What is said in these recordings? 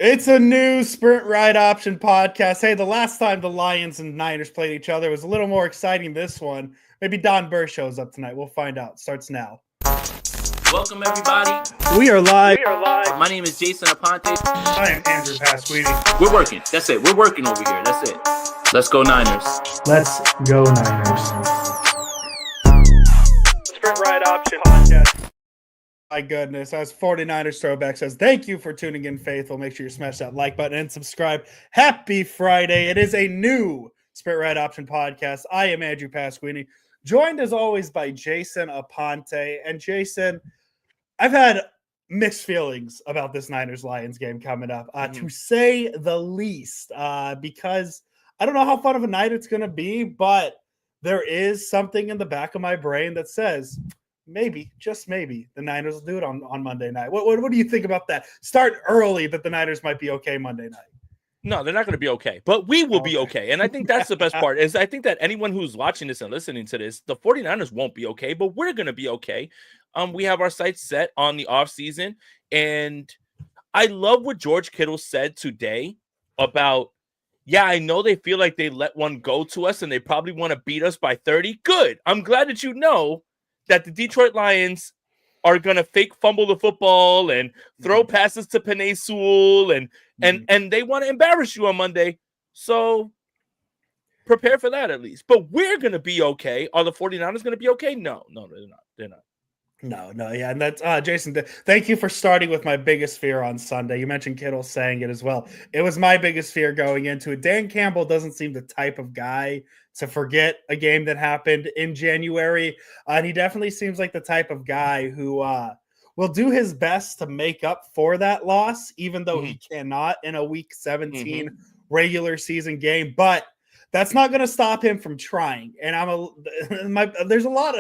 It's a new sprint ride option podcast. Hey, the last time the Lions and Niners played each other was a little more exciting. This one, maybe Don Burr shows up tonight. We'll find out. Starts now. Welcome, everybody. We are live. My name is Jason Aponte. I am Andrew Pasquini. We're working. That's it. We're working over here. That's it. Let's go Niners. Let's go Niners. Sprint ride option podcast. My goodness, as 49ers Throwback says, thank you for tuning in, faithful. Make sure you smash that like button and subscribe. Happy Friday. It is a new Sprint Ride Option podcast. I am Andrew Pasquini, joined as always by Jason Aponte. And Jason, I've had mixed feelings about this Niners-Lions game coming up, to say the least, because I don't know how fun of a night it's going to be, but there is something in the back of my brain that says maybe, just maybe, the Niners will do it on Monday night. What do you think about that? Start early that the Niners might be okay Monday night. No, they're not going to be okay, but we will be okay. And I think that's the best part is I think that anyone who's watching this and listening to this, the 49ers won't be okay, but we're going to be okay. We have our sights set on the offseason, and I love what George Kittle said today about, yeah, I know they feel like they let one go to us and they probably want to beat us by 30. Good. I'm glad that you know that the Detroit Lions are going to fake fumble the football and throw passes to Penei Sewell and they want to embarrass you on Monday. So prepare for that at least. But we're going to be okay. Are the 49ers going to be okay? No, they're not. They're not. No, yeah. And that's Jason, thank you for starting with my biggest fear on Sunday. You mentioned Kittle saying it as well. It was my biggest fear going into it. Dan Campbell doesn't seem the type of guy to forget a game that happened in January. And he definitely seems like the type of guy who will do his best to make up for that loss, even though he cannot in a week 17 regular season game. But that's not going to stop him from trying. And there's a lot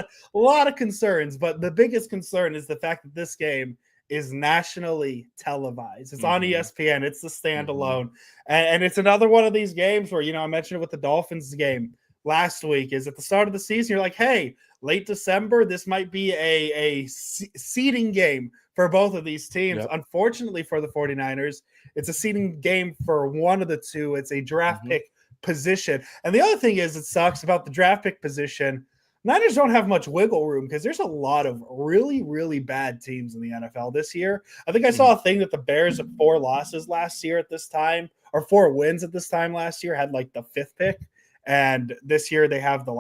of concerns, but the biggest concern is the fact that this game is nationally televised. It's on ESPN. It's the standalone. And it's another one of these games where, I mentioned it with the Dolphins game last week, is at the start of the season, you're like, hey, late December, this might be a seeding game for both of these teams. Yep. Unfortunately for the 49ers, it's a seeding game for one of the two. It's a draft pick position. And the other thing is, it sucks about the draft pick position. Niners don't have much wiggle room because there's a lot of really, really bad teams in the NFL this year. I think I saw a thing that the Bears had 4 losses last year at this time, or 4 wins at this time last year, had like the 5th pick. And this year they have the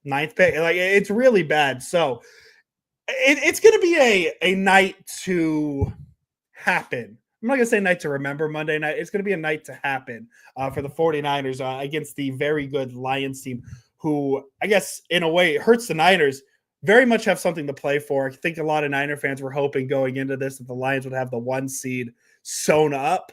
9th pick. Like, it's really bad. So it's going to be a night to happen. I'm not going to say night to remember Monday night. It's going to be a night to happen for the 49ers against the very good Lions team, who I guess in a way hurts the Niners. Very much have something to play for. I think a lot of Niner fans were hoping going into this that the Lions would have the 1 seed sewn up.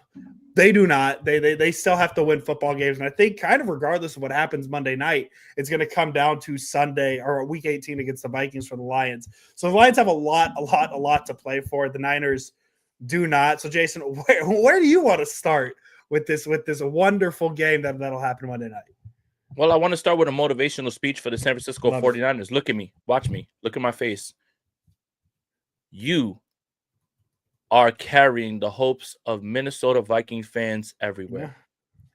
They do not. They still have to win football games. And I think kind of regardless of what happens Monday night, it's going to come down to Sunday or week 18 against the Vikings for the Lions. So the Lions have a lot to play for. The Niners do not. So Jason, where do you want to start with this wonderful game that'll happen Monday night? Well, I want to start with a motivational speech for the San Francisco 49ers. Look at me. Watch me. Look at my face. You are carrying the hopes of Minnesota Vikings fans everywhere.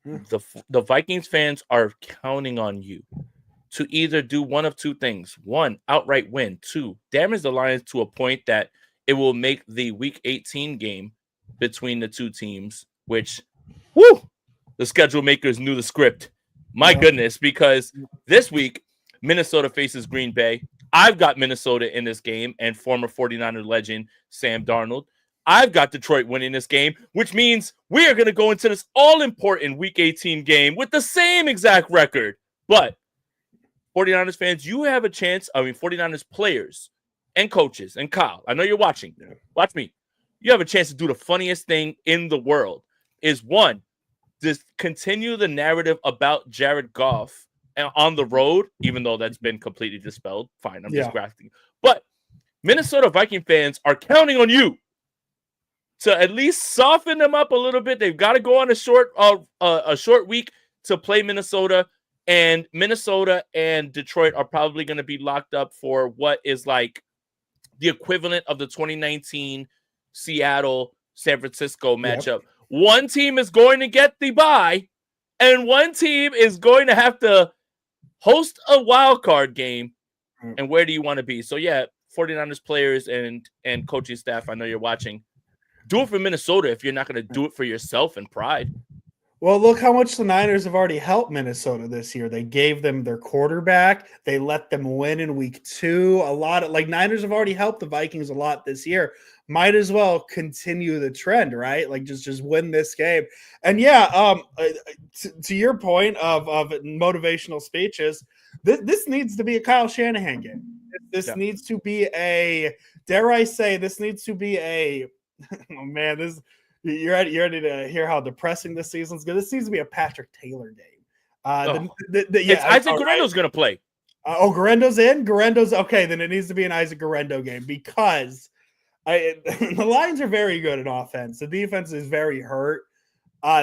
The Vikings fans are counting on you to either do one of 2 things. 1, outright win. 2, damage the Lions to a point that it will make the Week 18 game between the 2 teams, which, the schedule makers knew the script. My goodness, because this week, Minnesota faces Green Bay. I've got Minnesota in this game and former 49er legend Sam Darnold. I've got Detroit winning this game, which means we are going to go into this all-important Week 18 game with the same exact record. But 49ers fans, you have a chance. 49ers players and coaches, and Kyle, I know you're watching. Watch me. You have a chance to do the funniest thing in the world. Is 1, just continue the narrative about Jared Goff on the road, even though that's been completely dispelled. Fine, I'm just grafting. But Minnesota Viking fans are counting on you to at least soften them up a little bit. They've got to go on a short week to play Minnesota, and Minnesota and Detroit are probably going to be locked up for what is like the equivalent of the 2019 Seattle San Francisco matchup, one team is going to get the bye, and one team is going to have to host a wild card game. And where do you want to be? So, yeah, 49ers players and coaching staff, I know you're watching. Do it for Minnesota if you're not going to do it for yourself and pride. Well, look how much the Niners have already helped Minnesota this year. They gave them their quarterback. They let them win in week 2. A lot of Niners have already helped the Vikings a lot this year. Might as well continue the trend, right? Like just win this game. And yeah, to your point of motivational speeches, this needs to be a Kyle Shanahan game. This needs to be a, dare I say, this needs to be a, oh man, this. You're ready to hear how depressing this season's going. This needs to be a Patrick Taylor game. It's Isaac Guerendo's going to play. Guerendo's in? Guerendo's okay. Then it needs to be an Isaac Guerendo game because the Lions are very good in offense. The defense is very hurt.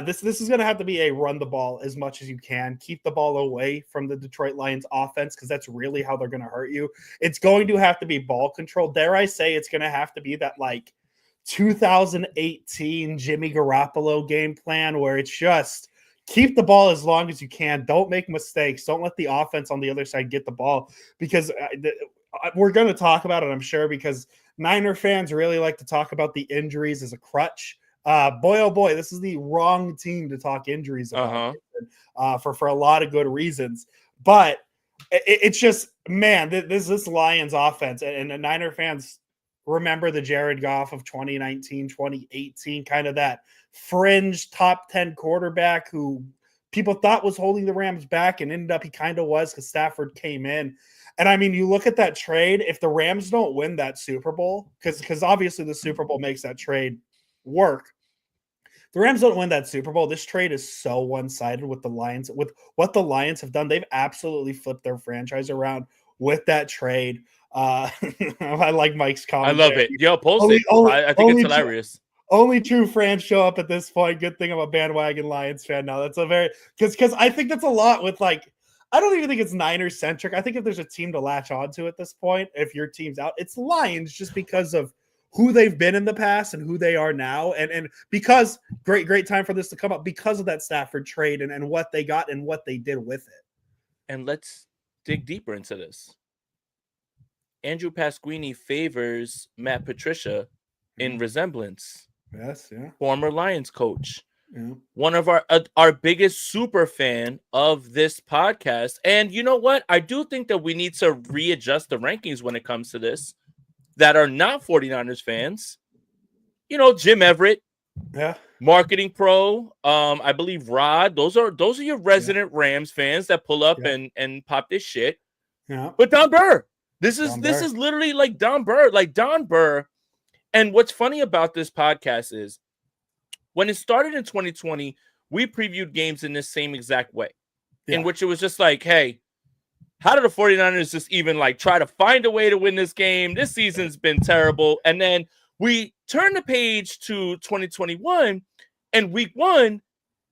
This is going to have to be a run the ball as much as you can. Keep the ball away from the Detroit Lions offense because that's really how they're going to hurt you. It's going to have to be ball control. Dare I say it's going to have to be that 2018 Jimmy Garoppolo game plan where it's just keep the ball as long as you can. Don't make mistakes. Don't let the offense on the other side get the ball because we're going to talk about it, I'm sure, because Niner fans really like to talk about the injuries as a crutch. Boy, oh boy, this is the wrong team to talk injuries about for a lot of good reasons. But it's just, man, this Lions offense and the Niner fans remember the Jared Goff of 2019, 2018, kind of that fringe top 10 quarterback who people thought was holding the Rams back and ended up he kind of was because Stafford came in. And I mean, you look at that trade, if the Rams don't win that Super Bowl, because obviously the Super Bowl makes that trade work. The Rams don't win that Super Bowl. This trade is so one-sided with the Lions. With what the Lions have done, they've absolutely flipped their franchise around with that trade. I like Mike's comment. I love it. Yo, post it. I think it's hilarious. Only true fans show up at this point. Good thing I'm a bandwagon Lions fan now. That's a very because I think that's a lot with I don't even think it's Niners centric. I think if there's a team to latch onto at this point, if your team's out, it's Lions just because of who they've been in the past and who they are now. And because great time for this to come up because of that Stafford trade and what they got and what they did with it. And let's dig deeper into this. Andrew Pasquini favors Matt Patricia in resemblance. Yes, yeah. Former Lions coach. Yeah. One of our biggest super fan of this podcast. And you know what? I do think that we need to readjust the rankings when it comes to this that are not 49ers fans. You know, Jim Everett. Yeah. Marketing Pro. I believe Rod. Those are your resident Rams fans that pull up and pop this shit. Yeah. But Don Burr. This is literally like Don Burr. And what's funny about this podcast is when it started in 2020, we previewed games in this same exact way, in which it was just like, hey, how did the 49ers just even try to find a way to win this game? This season's been terrible. And then we turn the page to 2021, and week 1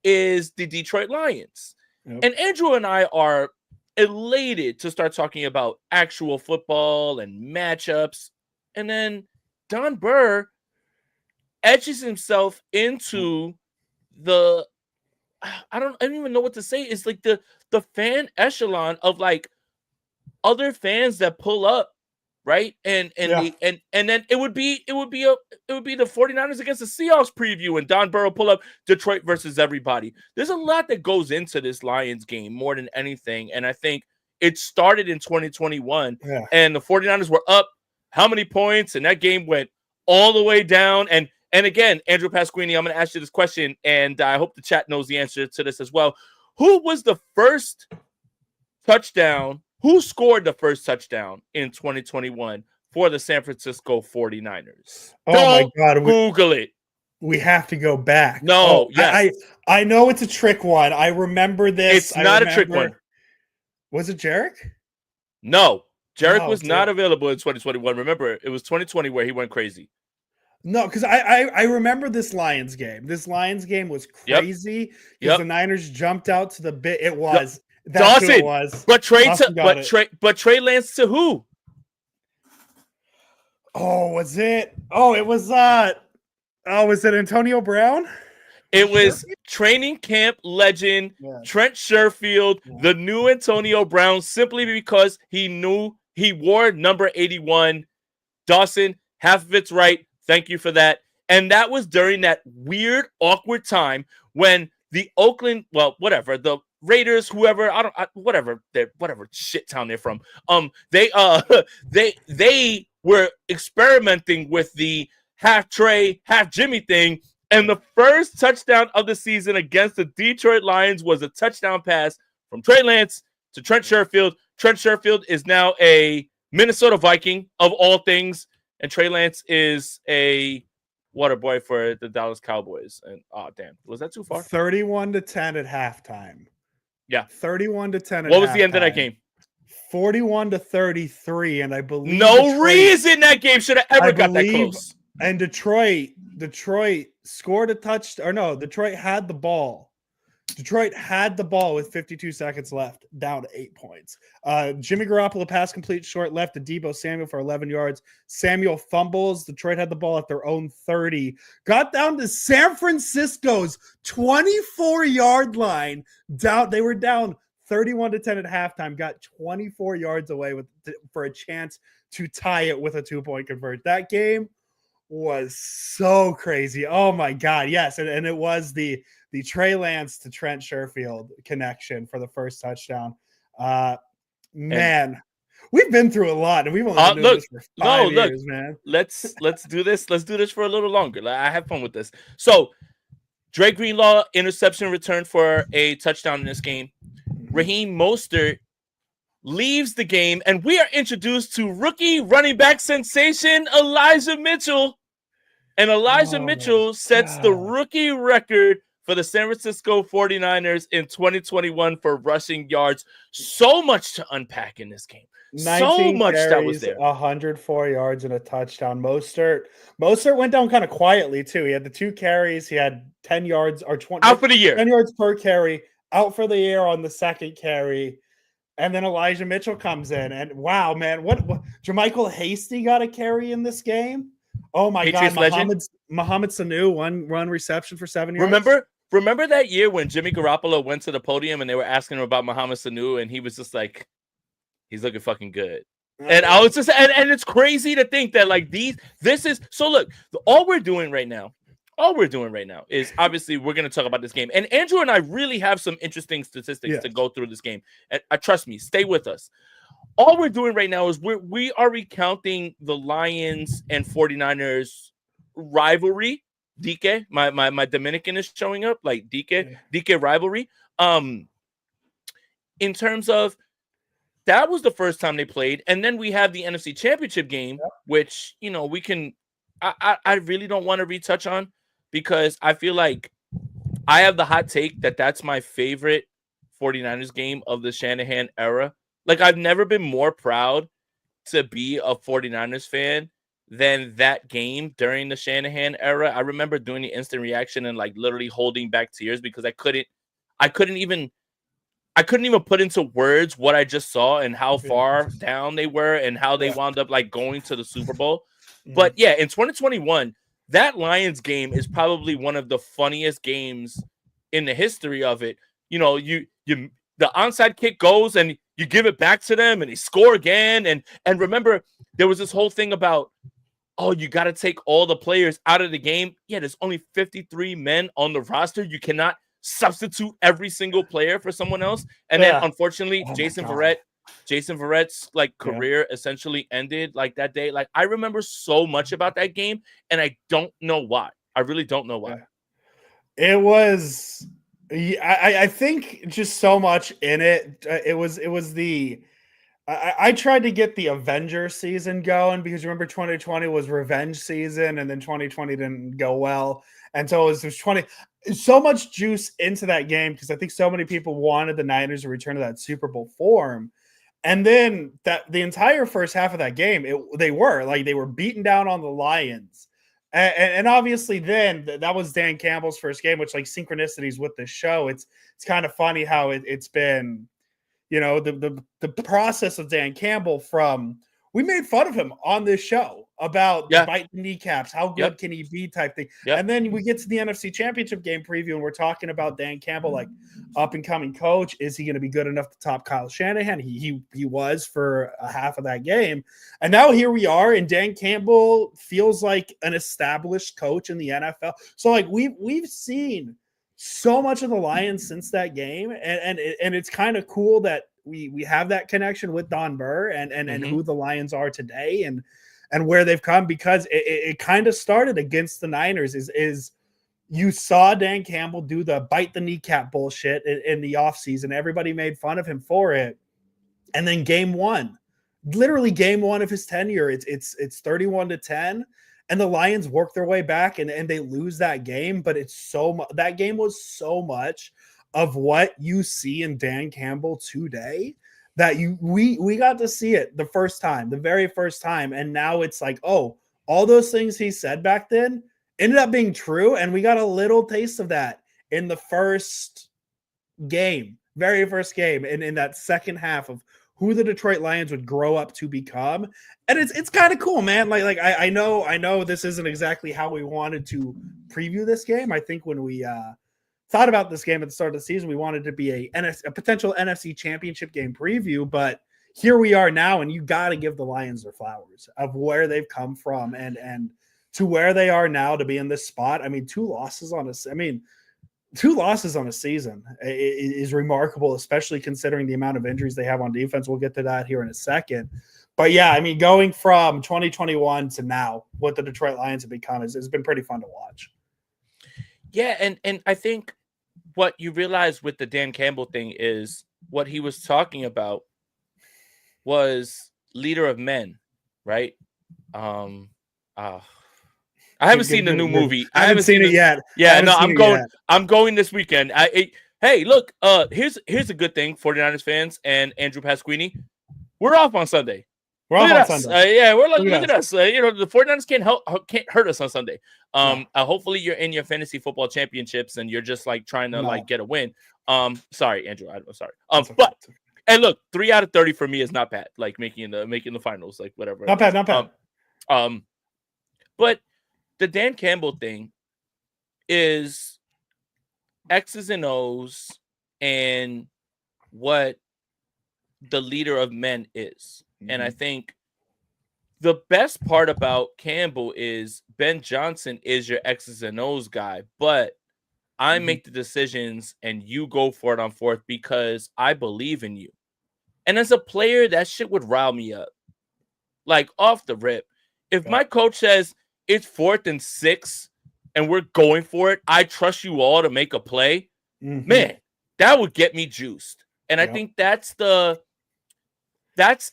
is the Detroit Lions. Yep. And Andrew and I are elated to start talking about actual football and matchups. And then Don Burr etches himself into the I don't even know what to say. It's like the fan echelon of other fans that pull up, right? And then it would be the 49ers against the Seahawks preview, and Don Burr will pull up Detroit versus everybody. There's a lot that goes into this Lions game more than anything, and I think it started in 2021, and the 49ers were up how many points, and that game went all the way down. And again, Andrew Pasquini, I'm going to ask you this question, and I hope the chat knows the answer to this as well. Who was the first touchdown? Who scored the first touchdown in 2021 for the San Francisco 49ers? My God. Google it. We have to go back. No, yes. I know it's a trick one. I remember this. It's not a trick one. Was it Jarek? No. Jarek was not available in 2021. Remember, it was 2020 where he went crazy. No, because I remember this Lions game. This Lions game was crazy because the Niners jumped out to the bit. It was. That's Dawson, who it was. But Trey Lance to who? Oh, was it? Oh, it was was it Antonio Brown? It was training camp legend Trent Sherfield, the new Antonio Brown, simply because he knew he wore number 81. Dawson, half of it's right. Thank you for that. And that was during that weird, awkward time when the Oakland, the Raiders, whoever, whatever shit town they're from, they were experimenting with the half Trey, half Jimmy thing. And the first touchdown of the season against the Detroit Lions was a touchdown pass from Trey Lance to Trent Sherfield. Trent Sherfield is now a Minnesota Viking of all things, and Trey Lance is a water boy for the Dallas Cowboys. And damn, was that too far? 31-10 at halftime. Yeah, 31-10. What was the end of that game? 41-33, and I believe no reason that game should have ever got that close. And Detroit scored a touchdown. Or no, Detroit had the ball. Detroit had the ball with 52 seconds left, down to 8 points. Jimmy Garoppolo pass complete short left to Deebo Samuel for 11 yards. Samuel fumbles. Detroit had the ball at their own 30. Got down to San Francisco's 24-yard line. They were down 31-10 at halftime. Got 24 yards away for a chance to tie it with a 2-point conversion. That game was so crazy. Oh my God. Yes. And it was the Trey Lance to Trent Sherfield connection for the first touchdown. Man, we've been through a lot, and we've only been doing this for 5 years, man. Let's do this. Let's do this for a little longer. I have fun with this. So Dre Greenlaw interception return for a touchdown in this game. Raheem Mostert leaves the game, and we are introduced to rookie running back sensation Elijah Mitchell. And Elijah Mitchell sets the rookie record for the San Francisco 49ers in 2021 for rushing yards. So much to unpack in this game. So much carries, that was there. 104 yards and a touchdown. Mostert went down kind of quietly, too. He had the 2 carries. He had 10 yards or 20. Out for the year. 10 yards per carry. Out for the year on the second carry. And then Elijah Mitchell comes in. And wow, man. What Jermichael Hasty got a carry in this game? Oh my Patriots God. Mohamed Sanu, one reception for 7 yards. Remember that year when Jimmy Garoppolo went to the podium and they were asking him about Mohamed Sanu, and he was just like, he's looking fucking good. And I was just, and it's crazy to think that look, all we're doing right now is obviously we're going to talk about this game. And Andrew and I really have some interesting statistics to go through this game. And trust me, stay with us. All we're doing right now is we are recounting the Lions and 49ers rivalry. DK, my Dominican is showing up, like DK rivalry. In terms of that was the first time they played, and then we have the NFC Championship game, which we can. I really don't want to retouch on because I feel like I have the hot take that that's my favorite 49ers game of the Shanahan era. Like, I've never been more proud to be a 49ers fan than that game during the Shanahan era. I remember doing the instant reaction and like literally holding back tears because I couldn't even put into words what I just saw and how far down they were and how they wound up like going to the Super Bowl. But yeah, in 2021, that Lions game is probably one of the funniest games in the history of it. The onside kick goes and you give it back to them and they score again. And remember, there was this whole thing about, you got to take all the players out of the game. Yeah, there's only 53 men on the roster. You cannot substitute every single player for someone else. And then, unfortunately, Jason Verrett's like career essentially ended like that day. Like, I remember so much about that game, and I don't know why. I really don't know why. It was. I think just so much in it. It was the. I tried to get the Avenger season going because remember 2020 was revenge season, and then 2020 didn't go well, and so it was 20. So much juice into that game because I think so many people wanted the Niners to return to that Super Bowl form, and then that the entire first half of that game, they were beaten down on the Lions. And obviously then that was Dan Campbell's first game, which like synchronicities with the show. It's kind of funny how it's been, the process of Dan Campbell from we made fun of him on this show about the bite the kneecaps, how good can he be type thing. And then we get to the NFC Championship game preview, and we're talking about Dan Campbell, like up and coming coach. Is he going to be good enough to top Kyle Shanahan? He was for a half of that game. And now here we are, and Dan Campbell feels like an established coach in the NFL. So like we've seen so much of the Lions since that game, and it's kind of cool that we have that connection with Don Burr and who the Lions are today and where they've come, because it kind of started against the Niners. Is you saw Dan Campbell do the bite the kneecap bullshit in the offseason. Everybody made fun of him for it. And then game one of his tenure, it's 31-10. And the Lions work their way back and they lose that game. But that game was so much of what you see in Dan Campbell today that we got to see it the very first time. And now it's like, oh, all those things he said back then ended up being true. And we got a little taste of that in the very first game. And in that second half of who the Detroit Lions would grow up to become. And it's kind of cool, man. Like I know this isn't exactly how we wanted to preview this game. I think when we thought about this game at the start of the season, we wanted to be a potential NFC Championship game preview, but here we are now, and you got to give the Lions their flowers of where they've come from and to where they are now to be in this spot. I mean, two losses on a season is remarkable, especially considering the amount of injuries they have on defense. We'll get to that here in a second. But yeah, I mean, going from 2021 to now, what the Detroit Lions have become has been pretty fun to watch. Yeah, and I think what you realize with the Dan Campbell thing is what he was talking about was leader of men, right? I haven't seen the new movie. I haven't seen it yet. Yeah, no, I'm going this weekend. Hey, look, here's a good thing, 49ers fans and Andrew Pasquini. We're off on Sunday. We're off on Sunday. We're like, look at us. The 49ers can't hurt us on Sunday. Hopefully you're in your fantasy football championships and you're just like trying to like get a win. Sorry, Andrew. I'm sorry. But and look, 3 out of 30 for me is not bad. Like making the finals, like whatever. Not bad. But the Dan Campbell thing is X's and O's and what the leader of men is. And I think the best part about Campbell is Ben Johnson is your X's and O's guy, but I make the decisions and you go for it on fourth because I believe in you. And as a player, that shit would rile me up. Like off the rip. If my coach says it's 4th and 6 and we're going for it, I trust you all to make a play. Man, that would get me juiced. And I think that's the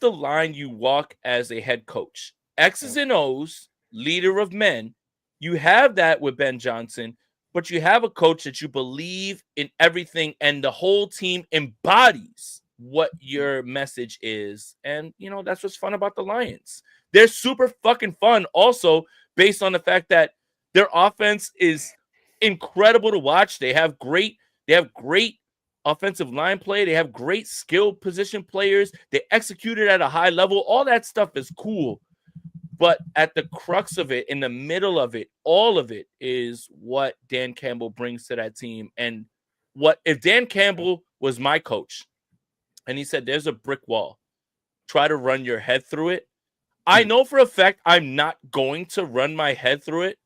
line you walk as a head coach. X's and O's, leader of men. You have that with Ben Johnson, but you have a coach that you believe in everything and the whole team embodies what your message is. And, that's what's fun about the Lions. They're super fucking fun also based on the fact that their offense is incredible to watch. They have great offensive line play. They have great skill position players. They execute it at a high level. All that stuff is cool. But at the crux of it, in the middle of it, all of it is what Dan Campbell brings to that team. And if Dan Campbell was my coach and he said, there's a brick wall, try to run your head through it. I know for a fact I'm not going to run my head through it,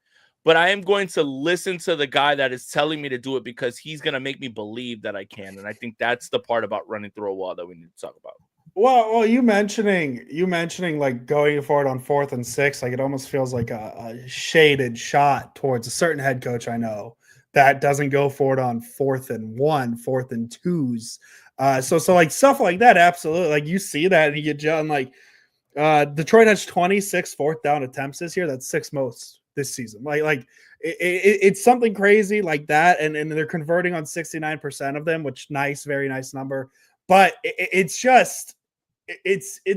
but I am going to listen to the guy that is telling me to do it because he's going to make me believe that I can. And I think that's the part about running through a wall that we need to talk about. Well, you mentioning like going for it on 4th and 6, like it almost feels like a shaded shot towards a certain head coach I know that doesn't go for it on 4th and 1, 4th and 2s. So like stuff like that, absolutely. Like you see that and you get John like Detroit has 26 4th down attempts this year. That's 6th most this season. Like it's something crazy like that, and they're converting on 69% of them, which very nice number. But it's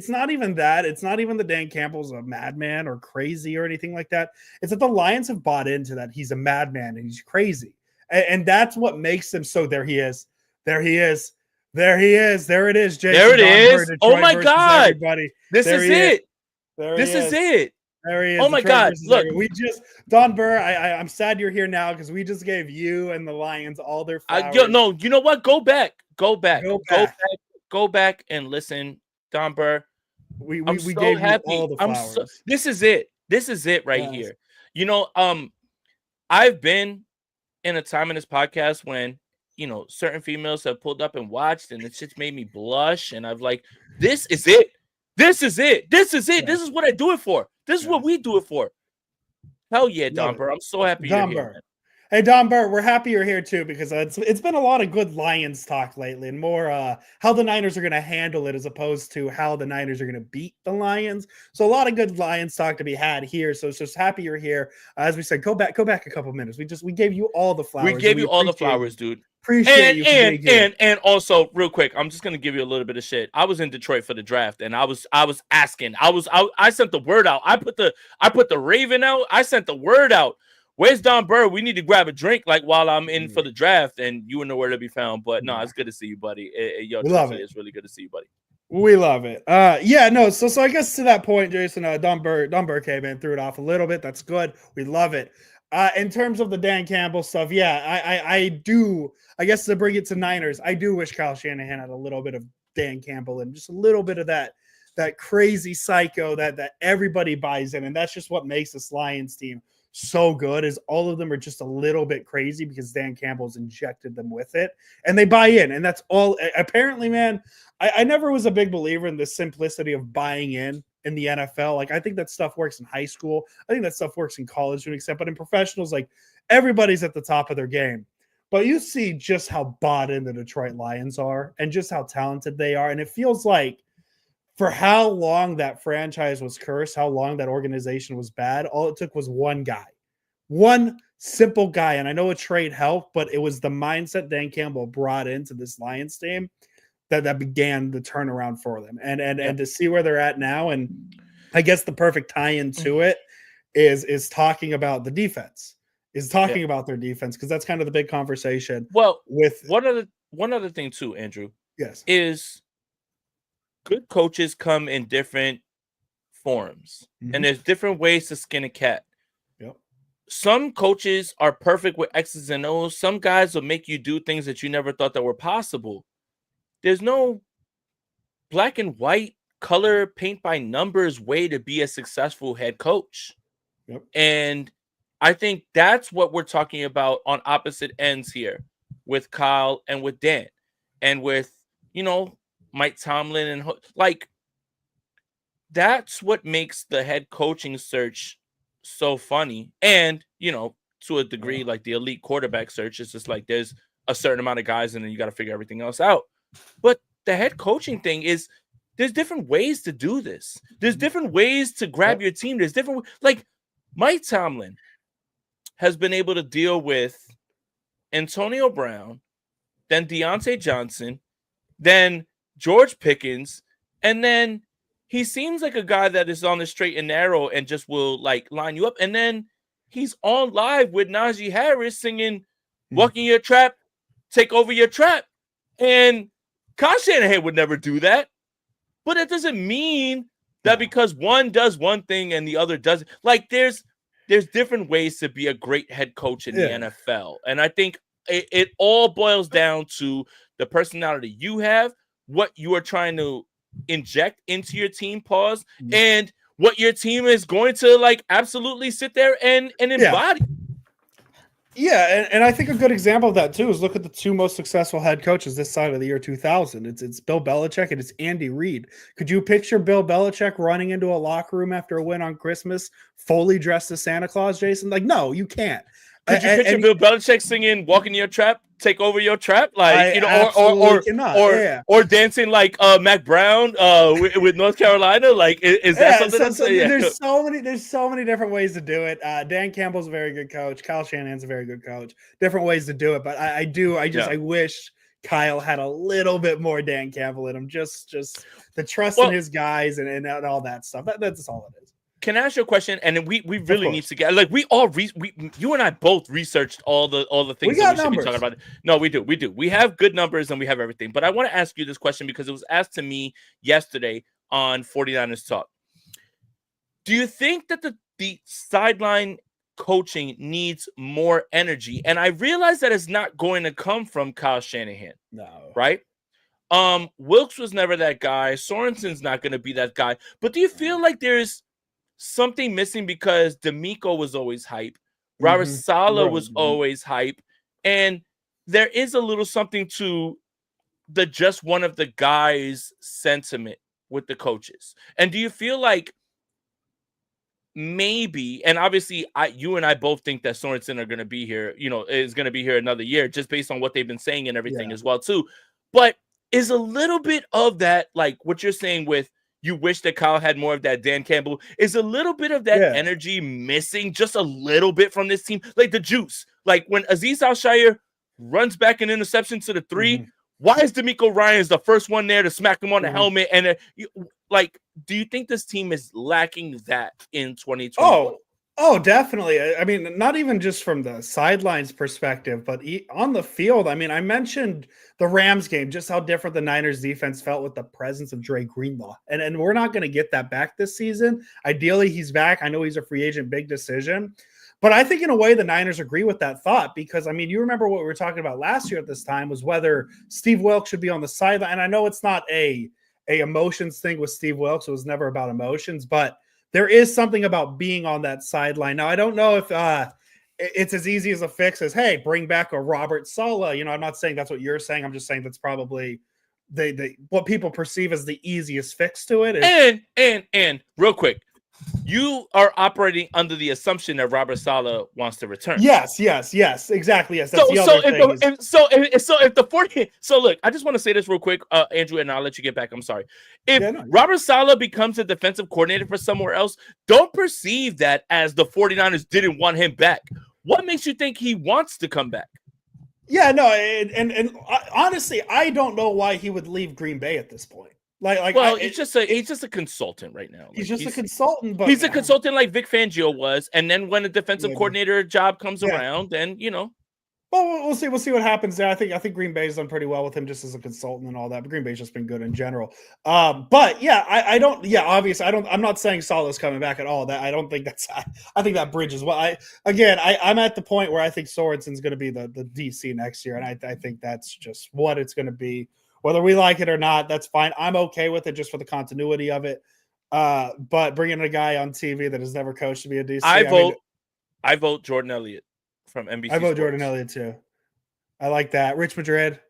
not even that. It's not even that Dan Campbell's a madman or crazy or anything like that. It's that the Lions have bought into that he's a madman and he's crazy, and that's what makes him so. There he is. There it is, Jason. There it is. Oh my God, everybody. This is it. This is it. There he is. Oh my God! Look, we just Don Burr. I'm sad you're here now because we just gave you and the Lions all their flowers. No, you know what? Go back, and listen, Don Burr. We so gave happy. You all the flowers. This is it. This is it right here. You know, I've been in a time in this podcast when, you know, certain females have pulled up and watched, and it's just made me blush. And I've like, this is it. This is it. This is it. This is what I do it for. This is what we do it for. Hell yeah, Don Burr. I'm so happy you're here, man. Hey, Don Burr, we're happy you're here too because it's been a lot of good Lions talk lately and more how the Niners are going to handle it as opposed to how the Niners are going to beat the Lions. So a lot of good Lions talk to be had here. So it's just happy you're here. As we said, go back a couple minutes. We gave you all the flowers. We gave you all the flowers, dude. Appreciate you. And also, real quick, I'm just gonna give you a little bit of shit. I was in Detroit for the draft, and I was asking. I sent the word out. I put the Raven out. I sent the word out. Where's Don Burr? We need to grab a drink like while I'm in for the draft, and you were nowhere to be found. But no, it's good to see you, buddy. Yo, love it. It's really good to see you, buddy. We love it. So I guess to that point, Jason, Don Burr came in, threw it off a little bit. That's good. We love it. In terms of the Dan Campbell stuff, I do. I guess to bring it to Niners, I do wish Kyle Shanahan had a little bit of Dan Campbell and just a little bit of that crazy psycho that everybody buys in, and that's just what makes this Lions team so good. Is all of them are just a little bit crazy because Dan Campbell's injected them with it, and they buy in, and that's all. Apparently, man, I never was a big believer in the simplicity of buying in the NFL. Like, I think that stuff works in high school. I think that stuff works in college to an extent, but in professionals, like, everybody's at the top of their game. But you see just how bought in the Detroit Lions are and just how talented they are. And it feels like for how long that franchise was cursed, how long that organization was bad, all it took was one guy, one simple guy. And I know a trade helped, but it was the mindset Dan Campbell brought into this Lions team that began the turnaround for them. And to see where they're at now, and I guess the perfect tie-in to it is talking about the defense. Is talking about their defense, because that's kind of the big conversation. Well, with one other thing too, Andrew. Yes, is good coaches come in different forms, and there's different ways to skin a cat. Yep. Some coaches are perfect with X's and O's. Some guys will make you do things that you never thought that were possible. There's no black and white color paint by numbers way to be a successful head coach. Yep. And I think that's what we're talking about on opposite ends here with Kyle and with Dan and with, Mike Tomlin and like, that's what makes the head coaching search so funny. And, to a degree, like the elite quarterback search, it's just like there's a certain amount of guys and then you got to figure everything else out. But the head coaching thing is there's different ways to do this. There's different ways to grab your team. There's different, like Mike Tomlin has been able to deal with Antonio Brown, then Deontay Johnson, then George Pickens, and then he seems like a guy that is on the straight and narrow and just will like line you up. And then he's on live with Najee Harris singing "Walking Your Trap, Take Over Your Trap." And Kyle Shanahan would never do that. But it doesn't mean that because one does one thing and the other doesn't. Like there's different ways to be a great head coach in the NFL. And I think it all boils down to the personality you have, what you are trying to inject into your team, and what your team is going to like absolutely sit there and embody. Yeah, and I think a good example of that too is look at the two most successful head coaches this side of the year 2000. It's Bill Belichick and it's Andy Reid. Could you picture Bill Belichick running into a locker room after a win on Christmas, fully dressed as Santa Claus, Jason? Like, no, you can't. Could you picture Bill Belichick singing "Walking Your Trap, Take Over Your Trap"? Like, or dancing like Mac Brown with North Carolina? Like, is that something? There's so many different ways to do it. Dan Campbell's a very good coach. Kyle Shanahan's a very good coach. Different ways to do it, but I wish Kyle had a little bit more Dan Campbell in him. Just the trust in his guys and all that stuff. That's all it is. Can I ask you a question? And we really need to get like you and I both researched all the things that we should be talking about. No, we do. We have good numbers and we have everything. But I want to ask you this question because it was asked to me yesterday on 49ers Talk. Do you think that the sideline coaching needs more energy? And I realize that it's not going to come from Kyle Shanahan. No. Right? Wilkes was never that guy. Sorensen's not going to be that guy. But do you feel like there's something missing because D'Amico was always hype, Robert Saleh was always hype, and there is a little something to the just one of the guys sentiment with the coaches? And do you feel like maybe, and obviously you and I both think that Sorensen are going to be here, is going to be here another year just based on what they've been saying and everything as well too. But is a little bit of that, like what you're saying with you wish that Kyle had more of that Dan Campbell, is a little bit of that energy missing just a little bit from this team? Like the juice, like when Azeez Al-Shaair runs back an interception to the 3, why is D'Amico Ryans the first one there to smack him on the helmet? And do you think this team is lacking that in 2020? Oh, definitely. I mean, not even just from the sidelines perspective, but on the field. I mean, I mentioned the Rams game, just how different the Niners defense felt with the presence of Dre Greenlaw. And we're not going to get that back this season. Ideally, he's back. I know he's a free agent, big decision. But I think in a way the Niners agree with that thought because, I mean, you remember what we were talking about last year at this time was whether Steve Wilkes should be on the sideline. And I know it's not a emotions thing with Steve Wilkes. It was never about emotions, but there is something about being on that sideline. Now, I don't know if it's as easy as a fix as, hey, bring back a Robert Saleh. I'm not saying that's what you're saying. I'm just saying that's probably what people perceive as the easiest fix to it. And real quick, you are operating under the assumption that Robert Saleh wants to return. Yes, exactly. Yes. That's So look, I just want to say this real quick, Andrew, and I'll let you get back. I'm sorry. If Robert Saleh becomes a defensive coordinator for somewhere else, don't perceive that as the 49ers didn't want him back. What makes you think he wants to come back? Yeah, no, and honestly, I don't know why he would leave Green Bay at this point. He's just a consultant right now. He's a consultant, but he's a consultant like Vic Fangio was. And then when a defensive coordinator job comes around, then Well, we'll see. We'll see what happens there. I think Green Bay's done pretty well with him just as a consultant and all that. But Green Bay's just been good in general. But yeah, I don't. Yeah, obviously, I'm not saying Saleh's coming back at all. That I don't think that's. I think that bridge is well. I'm at the point where I think Sorensen's going to be the DC next year, and I think that's just what it's going to be. Whether we like it or not, that's fine. I'm okay with it just for the continuity of it. But bringing a guy on TV that has never coached to be a DC, I vote Jordan Elliott from NBC. I vote Jordan Elliott too. I like that. Rich Madrid.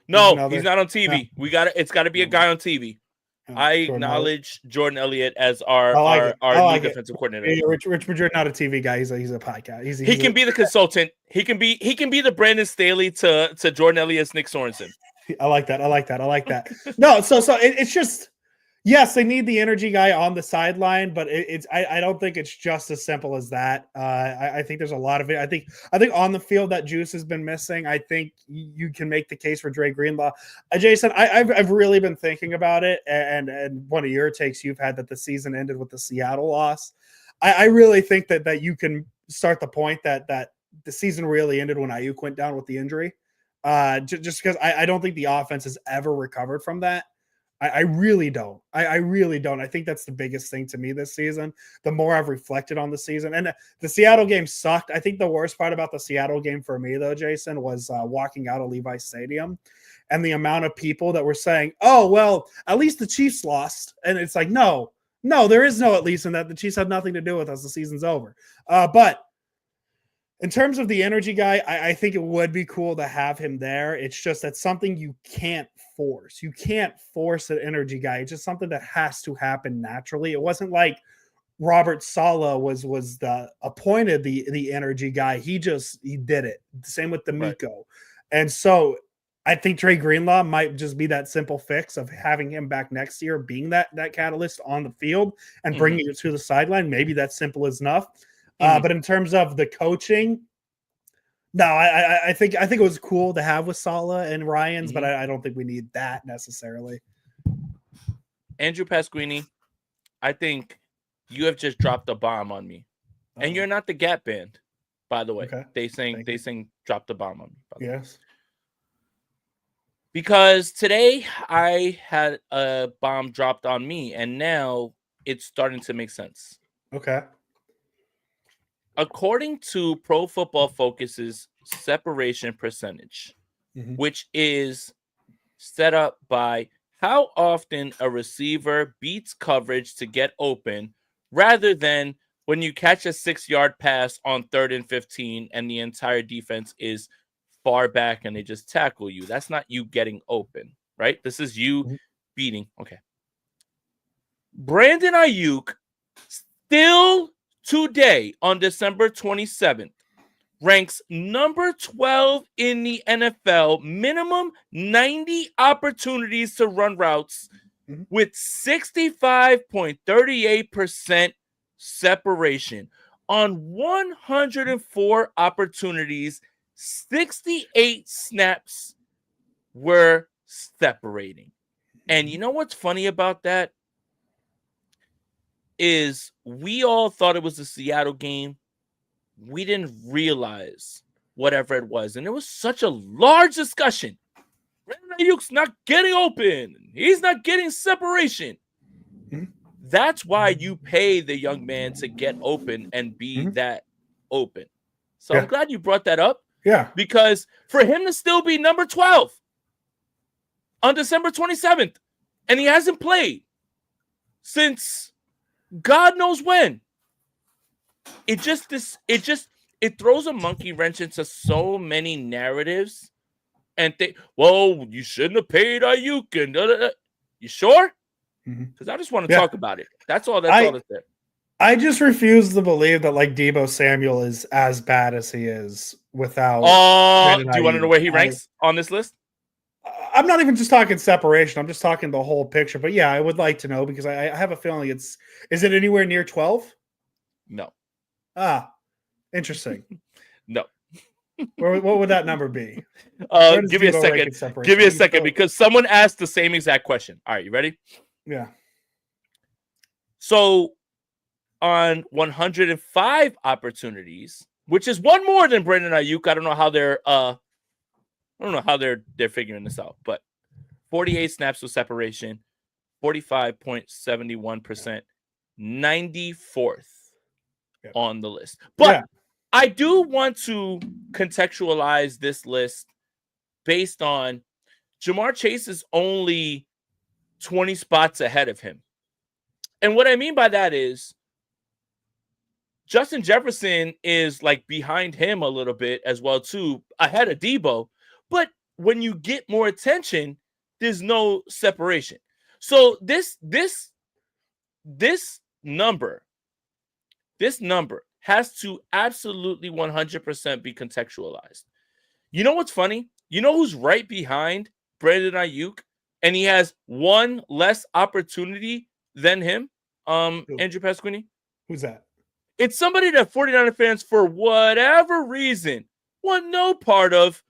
No, he's not on TV. No. It's got to be a guy on TV. I acknowledge Jordan Elliott as our new defensive coordinator. Hey, Rich Madrid, not a TV guy. He's a podcast. He can be the consultant. He can be the Brandon Staley to Jordan Elliott's Nick Sorensen. I like that. No, so it's just yes, they need the energy guy on the sideline, but I don't think it's just as simple as that. I think there's a lot of it. I think on the field that juice has been missing. I think you can make the case for Dre Greenlaw. Jason, I've really been thinking about it, and one of your takes you've had that the season ended with the Seattle loss. I really think that you can start the point that the season really ended when Ayuk went down with the injury. Just because I don't think the offense has ever recovered from that. I really don't. I really don't. I think that's the biggest thing to me this season. The more I've reflected on the season, and the Seattle game sucked. I think the worst part about the Seattle game for me, though, Jason, was walking out of Levi Stadium and the amount of people that were saying, "Oh, well, at least the Chiefs lost," and it's like, no, there is no at least in that. The Chiefs have nothing to do with us. The season's over. But in terms of the energy guy, I think it would be cool to have him there. It's just that's something you can't force. You can't force an energy guy. It's just something that has to happen naturally. It wasn't like Robert Saleh was the appointed the energy guy. He did it. Same with D'Amico. Right. And so I think Dre Greenlaw might just be that simple fix of having him back next year, being that catalyst on the field and bringing it to the sideline. Maybe that's simple as enough. But in terms of the coaching, no, I think it was cool to have with Saleh and Ryans, but I don't think we need that necessarily. Andrew Pasquini, I think you have just dropped a bomb on me, and you're not the Gap Band, by the way. Okay. They sing "Drop the Bomb" on me. By the way. Because today I had a bomb dropped on me, and now it's starting to make sense. Okay. According to Pro Football Focus's separation percentage, which is set up by how often a receiver beats coverage to get open rather than when you catch a 6-yard pass on 3rd and 15 and the entire defense is far back and they just tackle you. That's not you getting open, right? This is you beating. Okay. Brandon Ayuk still today on December 27th ranks number 12 in the NFL, minimum 90 opportunities to run routes with 65.38% separation. On 104 opportunities, 68 snaps were separating. And you know what's funny about that? Is we all thought it was the Seattle game. We didn't realize whatever it was. And it was such a large discussion. Brandon Ayuk's not getting open. He's not getting separation. That's why you pay the young man to get open and be that open. So I'm glad you brought that up. Yeah. Because for him to still be number 12 on December 27th, and he hasn't played since God knows when. It throws a monkey wrench into so many narratives, and well, you shouldn't have paid Ayuk. And you sure? Because I just want to talk about it. That's all. That's all that's there. I just refuse to believe that like Deebo Samuel is as bad as he is without. Do you want to know where he ranks on this list? I'm not even just talking separation. I'm just talking the whole picture. But yeah, I would like to know because I have a feeling is it anywhere near 12? No. Ah, interesting. No. What would that number be? Give me a second. Give me a second because someone asked the same exact question. All right, you ready? Yeah. So on 105 opportunities, which is one more than Brandon Ayuk. I don't know how they're figuring this out, but 48 snaps with separation, 45.71%, 94th on the list. But I do want to contextualize this list based on Jamar Chase is only 20 spots ahead of him. And what I mean by that is Justin Jefferson is like behind him a little bit as well too, ahead of Deebo. But when you get more attention, there's no separation. So this number has to absolutely 100% be contextualized. You know what's funny? You know who's right behind Brandon Ayuk, and he has one less opportunity than him? Andrew Pasquini. Who's that? It's somebody that 49er fans, for whatever reason, want no part of.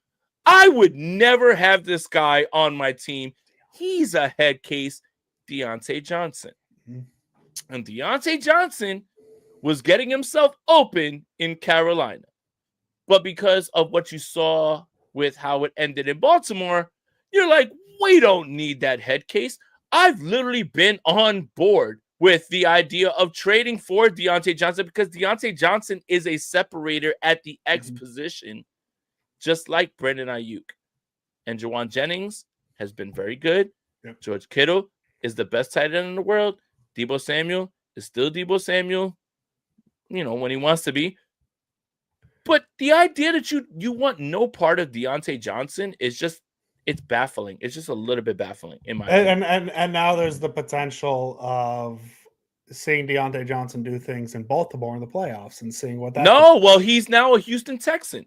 I would never have this guy on my team. He's a head case, Deontay Johnson. And Deontay Johnson was getting himself open in Carolina. But because of what you saw with how it ended in Baltimore, you're like, we don't need that head case. I've literally been on board with the idea of trading for Deontay Johnson because Deontay Johnson is a separator at the X position, just like Brandon Ayuk. And Jawan Jennings has been very good. Yep. George Kittle is the best tight end in the world. Deebo Samuel is still Deebo Samuel, when he wants to be. But the idea that you want no part of Deontay Johnson is just, it's baffling. It's just a little bit baffling in my opinion. And now there's the potential of seeing Deontay Johnson do things in Baltimore in the playoffs and seeing what that. No, well, he's now a Houston Texan.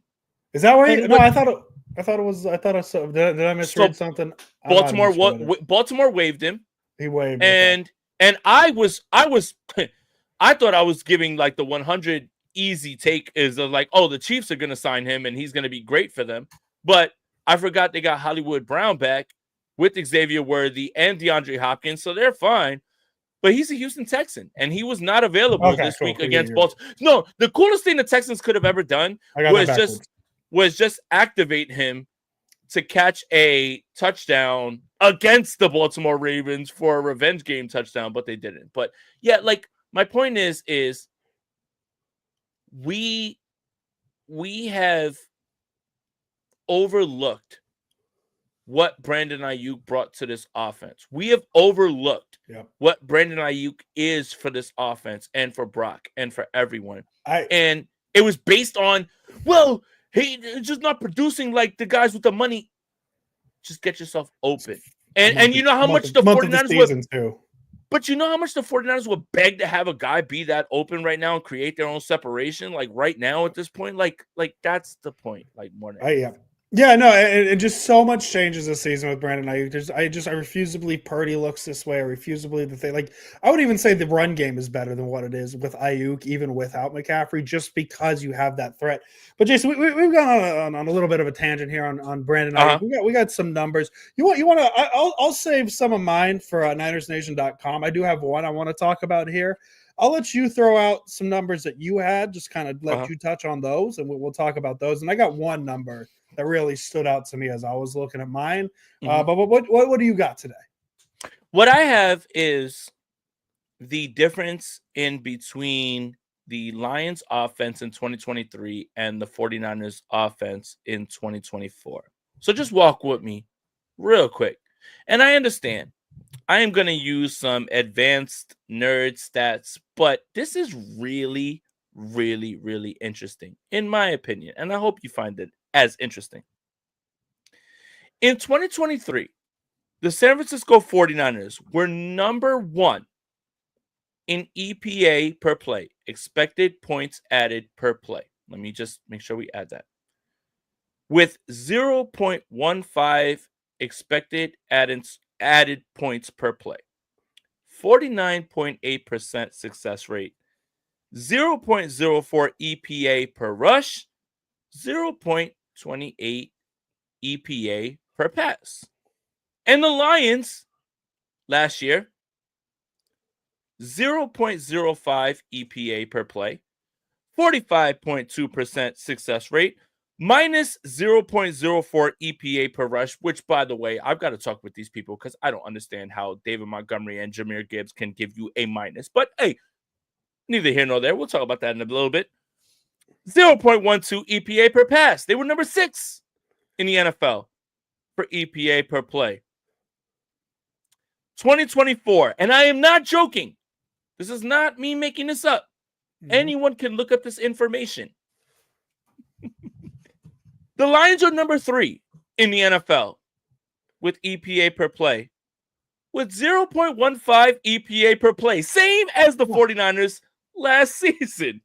Is that where? I thought it was. Did I misread something? Baltimore waived him. He waived, and I thought I was giving like the 100 easy take is like, oh, the Chiefs are going to sign him and he's going to be great for them. But I forgot they got Hollywood Brown back with Xavier Worthy and DeAndre Hopkins, so they're fine. But he's a Houston Texan, and he was not available this week against Baltimore. No, the coolest thing the Texans could have ever done was just activate him to catch a touchdown, against the Baltimore Ravens for a revenge game touchdown, but they didn't. But yeah, like my point is we have overlooked what Brandon Ayuk brought to this offense. We have overlooked what Brandon Ayuk is for this offense and for Brock and for everyone. And it was based on, well, he's just not producing like the guys with the money. Just get yourself open. And you know how much the 49ers would, but you know how much the 49ers would beg to have a guy be that open right now and create their own separation, like right now at this point. Like that's the point. Like more than anything. Yeah, no, and just so much changes this season with Brandon Ayuk. I refuse to believe Purdy looks this way. I refuse to believe that I would even say the run game is better than what it is with Ayuk, even without McCaffrey, just because you have that threat. But Jason, we've gone on a little bit of a tangent here on Brandon Ayuk. We got some numbers. You want to? I'll save some of mine for NinersNation.com. I do have one I want to talk about here. I'll let you throw out some numbers that you had, just kind of let you touch on those, and we'll talk about those. And I got one number that really stood out to me as I was looking at mine. But what do you got today? What I have is the difference in between the Lions offense in 2023 and the 49ers offense in 2024. So just walk with me real quick. And I understand I am going to use some advanced nerd stats, but this is really, really, really interesting, in my opinion. And I hope you find it as interesting. In 2023, the San Francisco 49ers were number 1 in EPA per play, expected points added per play. Let me just make sure we add that. With 0.15 expected added points per play, 49.8% success rate, 0.04 EPA per rush, 0.28 EPA per pass. And the Lions last year, 0.05 EPA per play, 45.2% success rate, minus 0.04 EPA per rush, which, by the way, I've got to talk with these people because I don't understand how David Montgomery and Jahmyr Gibbs can give you a minus. But, hey, neither here nor there. We'll talk about that in a little bit. 0.12 EPA per pass. They were number 6 in the NFL for EPA per play. 2024, and I am not joking. This is not me making this up. Anyone can look up this information. The Lions are number 3 in the NFL with EPA per play, with 0.15 EPA per play, same as the 49ers last season.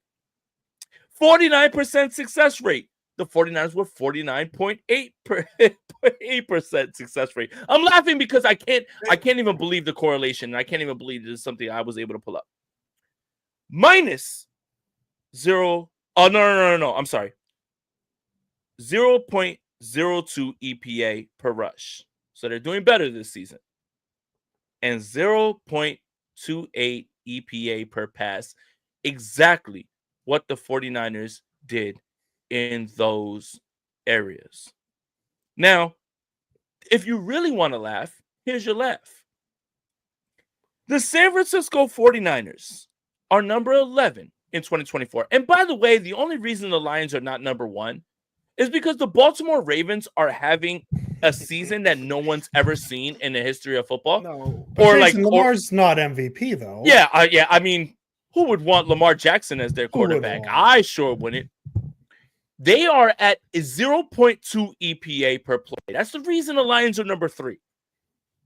49% success rate. The 49ers were 49.8% success rate. I'm laughing because I can't even believe the correlation. I can't even believe this is something I was able to pull up. Minus 0. Oh, no. I'm sorry. 0.02 EPA per rush. So they're doing better this season. And 0.28 EPA per pass. Exactly what the 49ers did in those areas. Now, if you really want to laugh, here's your laugh. The San Francisco 49ers are number 11 in 2024. And by the way, the only reason the Lions are not number 1 is because the Baltimore Ravens are having a season that no one's ever seen in the history of football. No, or Jason, Lamar's not MVP though. Yeah. I mean, who would want Lamar Jackson as their quarterback? I sure wouldn't. They are at 0.2 EPA per play. That's the reason the Lions are number 3.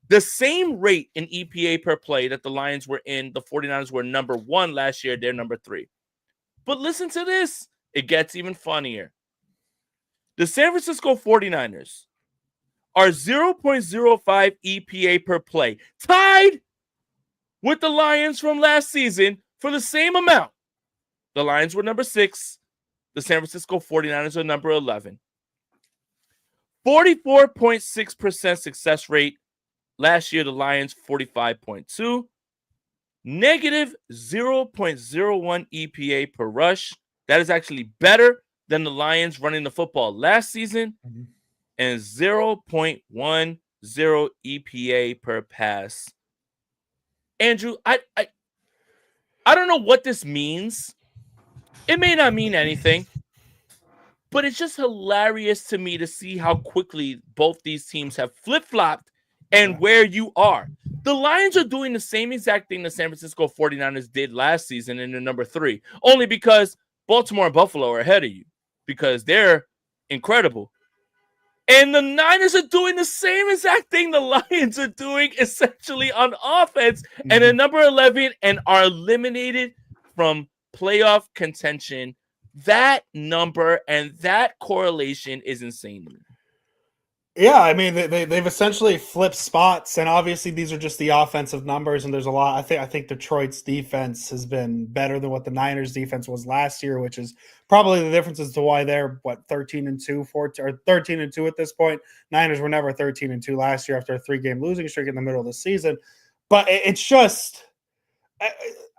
The same rate in EPA per play that the Lions were in, the 49ers were number 1 last year. They're number 3. But listen to this. It gets even funnier. The San Francisco 49ers are 0.05 EPA per play, tied with the Lions from last season for the same amount. The Lions were number 6. The San Francisco 49ers are number 11. 44.6% success rate. Last year, the Lions, 45.2. Negative 0.01 EPA per rush. That is actually better than the Lions running the football last season. And 0.10 0 EPA per pass. Andrew, I don't know what this means. It may not mean anything, but it's just hilarious to me to see how quickly both these teams have flip-flopped and where you are. The Lions are doing the same exact thing the San Francisco 49ers did last season in the number 3, only because Baltimore and Buffalo are ahead of you because they're incredible. And the Niners are doing the same exact thing the Lions are doing essentially on offense and at number 11 and are eliminated from playoff contention. That number and that correlation is insane to me. Yeah, I mean they've essentially flipped spots, and obviously these are just the offensive numbers. And there's a lot. I think Detroit's defense has been better than what the Niners' defense was last year, which is probably the difference as to why they're 13-2, 14 or 13-2 at this point. Niners were never 13-2 last year after a 3-game losing streak in the middle of the season. But it's just,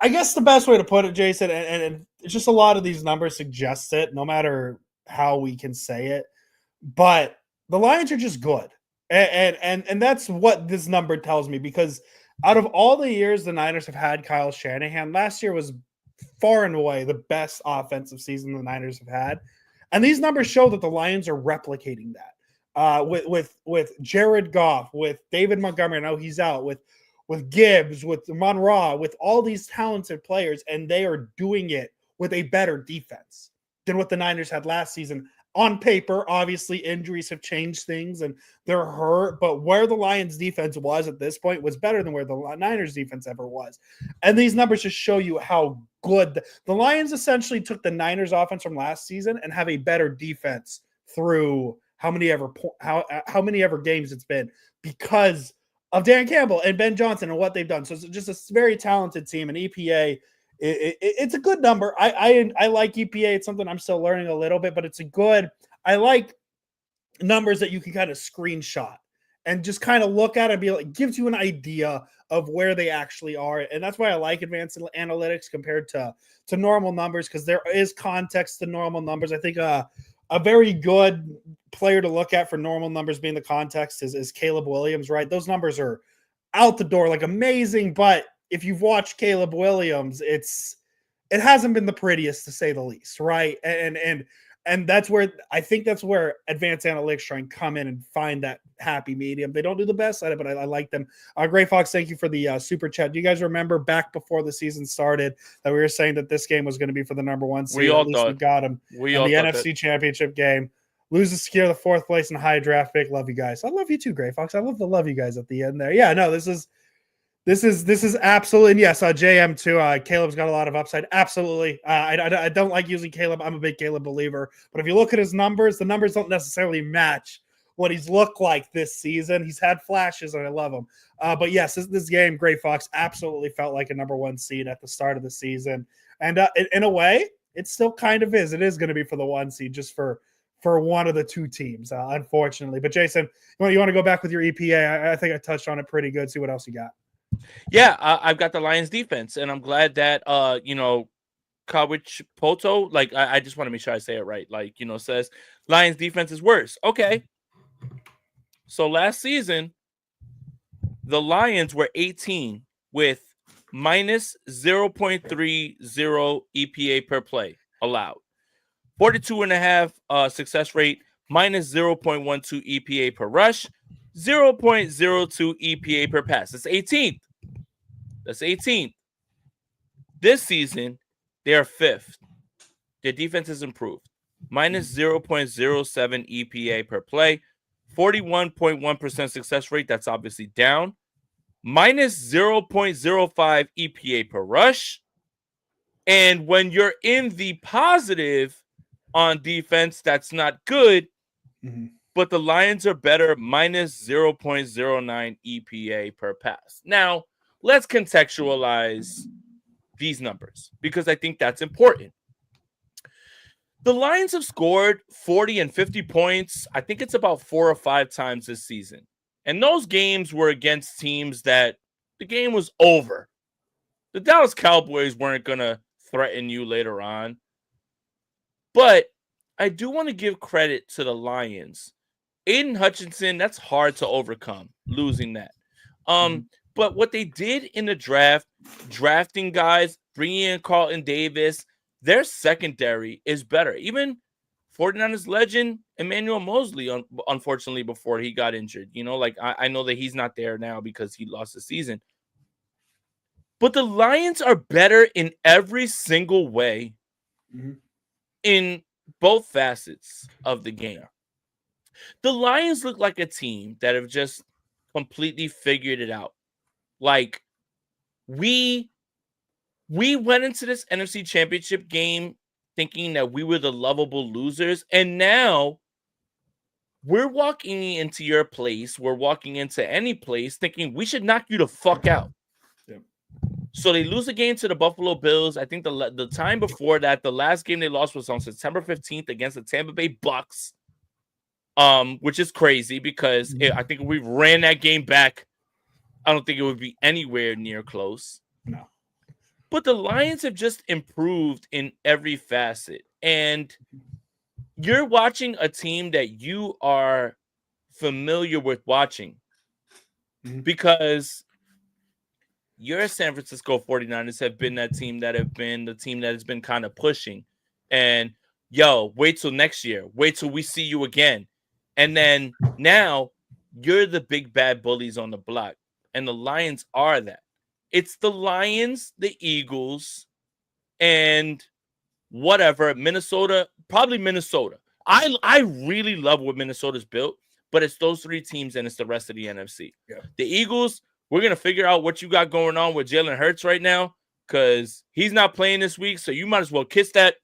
I guess the best way to put it, Jason, and it's just a lot of these numbers suggest it, no matter how we can say it, but the Lions are just good. And that's what this number tells me, because out of all the years the Niners have had Kyle Shanahan, last year was far and away the best offensive season the Niners have had. And these numbers show that the Lions are replicating that. With Jared Goff, with David Montgomery, I know he's out, with Gibbs, with Monroe, with all these talented players, and they are doing it with a better defense than what the Niners had last season. On paper, obviously, injuries have changed things and they're hurt, but where the Lions defense was at this point was better than where the Niners defense ever was. And these numbers just show you how good the Lions essentially took the Niners offense from last season and have a better defense through how many ever games it's been because of Dan Campbell and Ben Johnson and what they've done. So it's just a very talented team, and EPA, it's a good number. I like EPA. It's something I'm still learning a little bit, but it's a good. I like numbers that you can kind of screenshot and just kind of look at it and be like, gives you an idea of where they actually are. And that's why I like advanced analytics compared to normal numbers, because there is context to normal numbers. I think a very good player to look at for normal numbers being the context is Caleb Williams, right? Those numbers are out the door, like amazing, but if you've watched Caleb Williams, it hasn't been the prettiest, to say the least, right? And that's where I think that's where advanced analytics try and come in and find that happy medium. They don't do the best at it, but I like them. Gray Fox, thank you for the super chat. Do you guys remember back before the season started that we were saying that this game was going to be for the number 1 seed? We all At least thought. we got him. We in all the thought NFC that. Championship game. Lose to secure the 4th place in high draft pick. Love you guys. I love you too, Gray Fox. I love you guys at the end there. Yeah, no, this is absolutely, and yes, JM too. Caleb's got a lot of upside. Absolutely. I don't like using Caleb. I'm a big Caleb believer, but if you look at his numbers, the numbers don't necessarily match what he's looked like this season. He's had flashes, and I love him. But yes, this game, Gray Fox, absolutely felt like a number 1 seed at the start of the season, and in a way, it still kind of is. It is going to be for the 1 seed, just for one of the 2 teams, unfortunately. But Jason, you want to go back with your EPA? I think I touched on it pretty good. See what else you got. Yeah, I've got the Lions defense, and I'm glad that Kawich Poto, I just want to make sure I say it right. Says Lions defense is worse. Okay. So last season, the Lions were 18 with minus 0.30 EPA per play allowed. 42.5 success rate, minus 0.12 EPA per rush, 0.02 EPA per pass. That's 18th. This season, they are 5th. Their defense has improved. Minus 0.07 EPA per play, 41.1% success rate. That's obviously down. Minus 0.05 EPA per rush. And when you're in the positive on defense, that's not good. Mm-hmm. But the Lions are better, minus 0.09 EPA per pass. Now, let's contextualize these numbers because I think that's important. The Lions have scored 40 and 50 points. I think it's about 4 or 5 times this season. And those games were against teams that the game was over. The Dallas Cowboys weren't going to threaten you later on. But I do want to give credit to the Lions Aiden Hutchinson, that's hard to overcome, losing that. But what they did in the draft, drafting guys, bringing in Carlton Davis, their secondary is better. Even 49ers legend Emmanuel Mosley, unfortunately, before he got injured. Like I know that he's not there now because he lost the season. But the Lions are better in every single way in both facets of the game. The Lions look like a team that have just completely figured it out. Like, we went into this NFC Championship game thinking that we were the lovable losers, and now we're walking into your place, we're walking into any place thinking we should knock you the fuck out. Yeah. So they lose the game to the Buffalo Bills. I think the time before that, the last game they lost was on September 15th against the Tampa Bay Bucks, which is crazy because I think if we ran that game back, I don't think it would be anywhere near close. No. But the Lions have just improved in every facet. And you're watching a team that you are familiar with watching because your San Francisco 49ers have been that team that has been kind of pushing. And, wait till next year. Wait till we see you again. And then now you're the big bad bullies on the block. And the Lions are that. It's the Lions, the Eagles, and whatever. Minnesota, probably Minnesota. I really love what Minnesota's built, but it's those three teams and it's the rest of the NFC. Yeah. The Eagles, we're going to figure out what you got going on with Jalen Hurts right now because he's not playing this week, so you might as well kiss that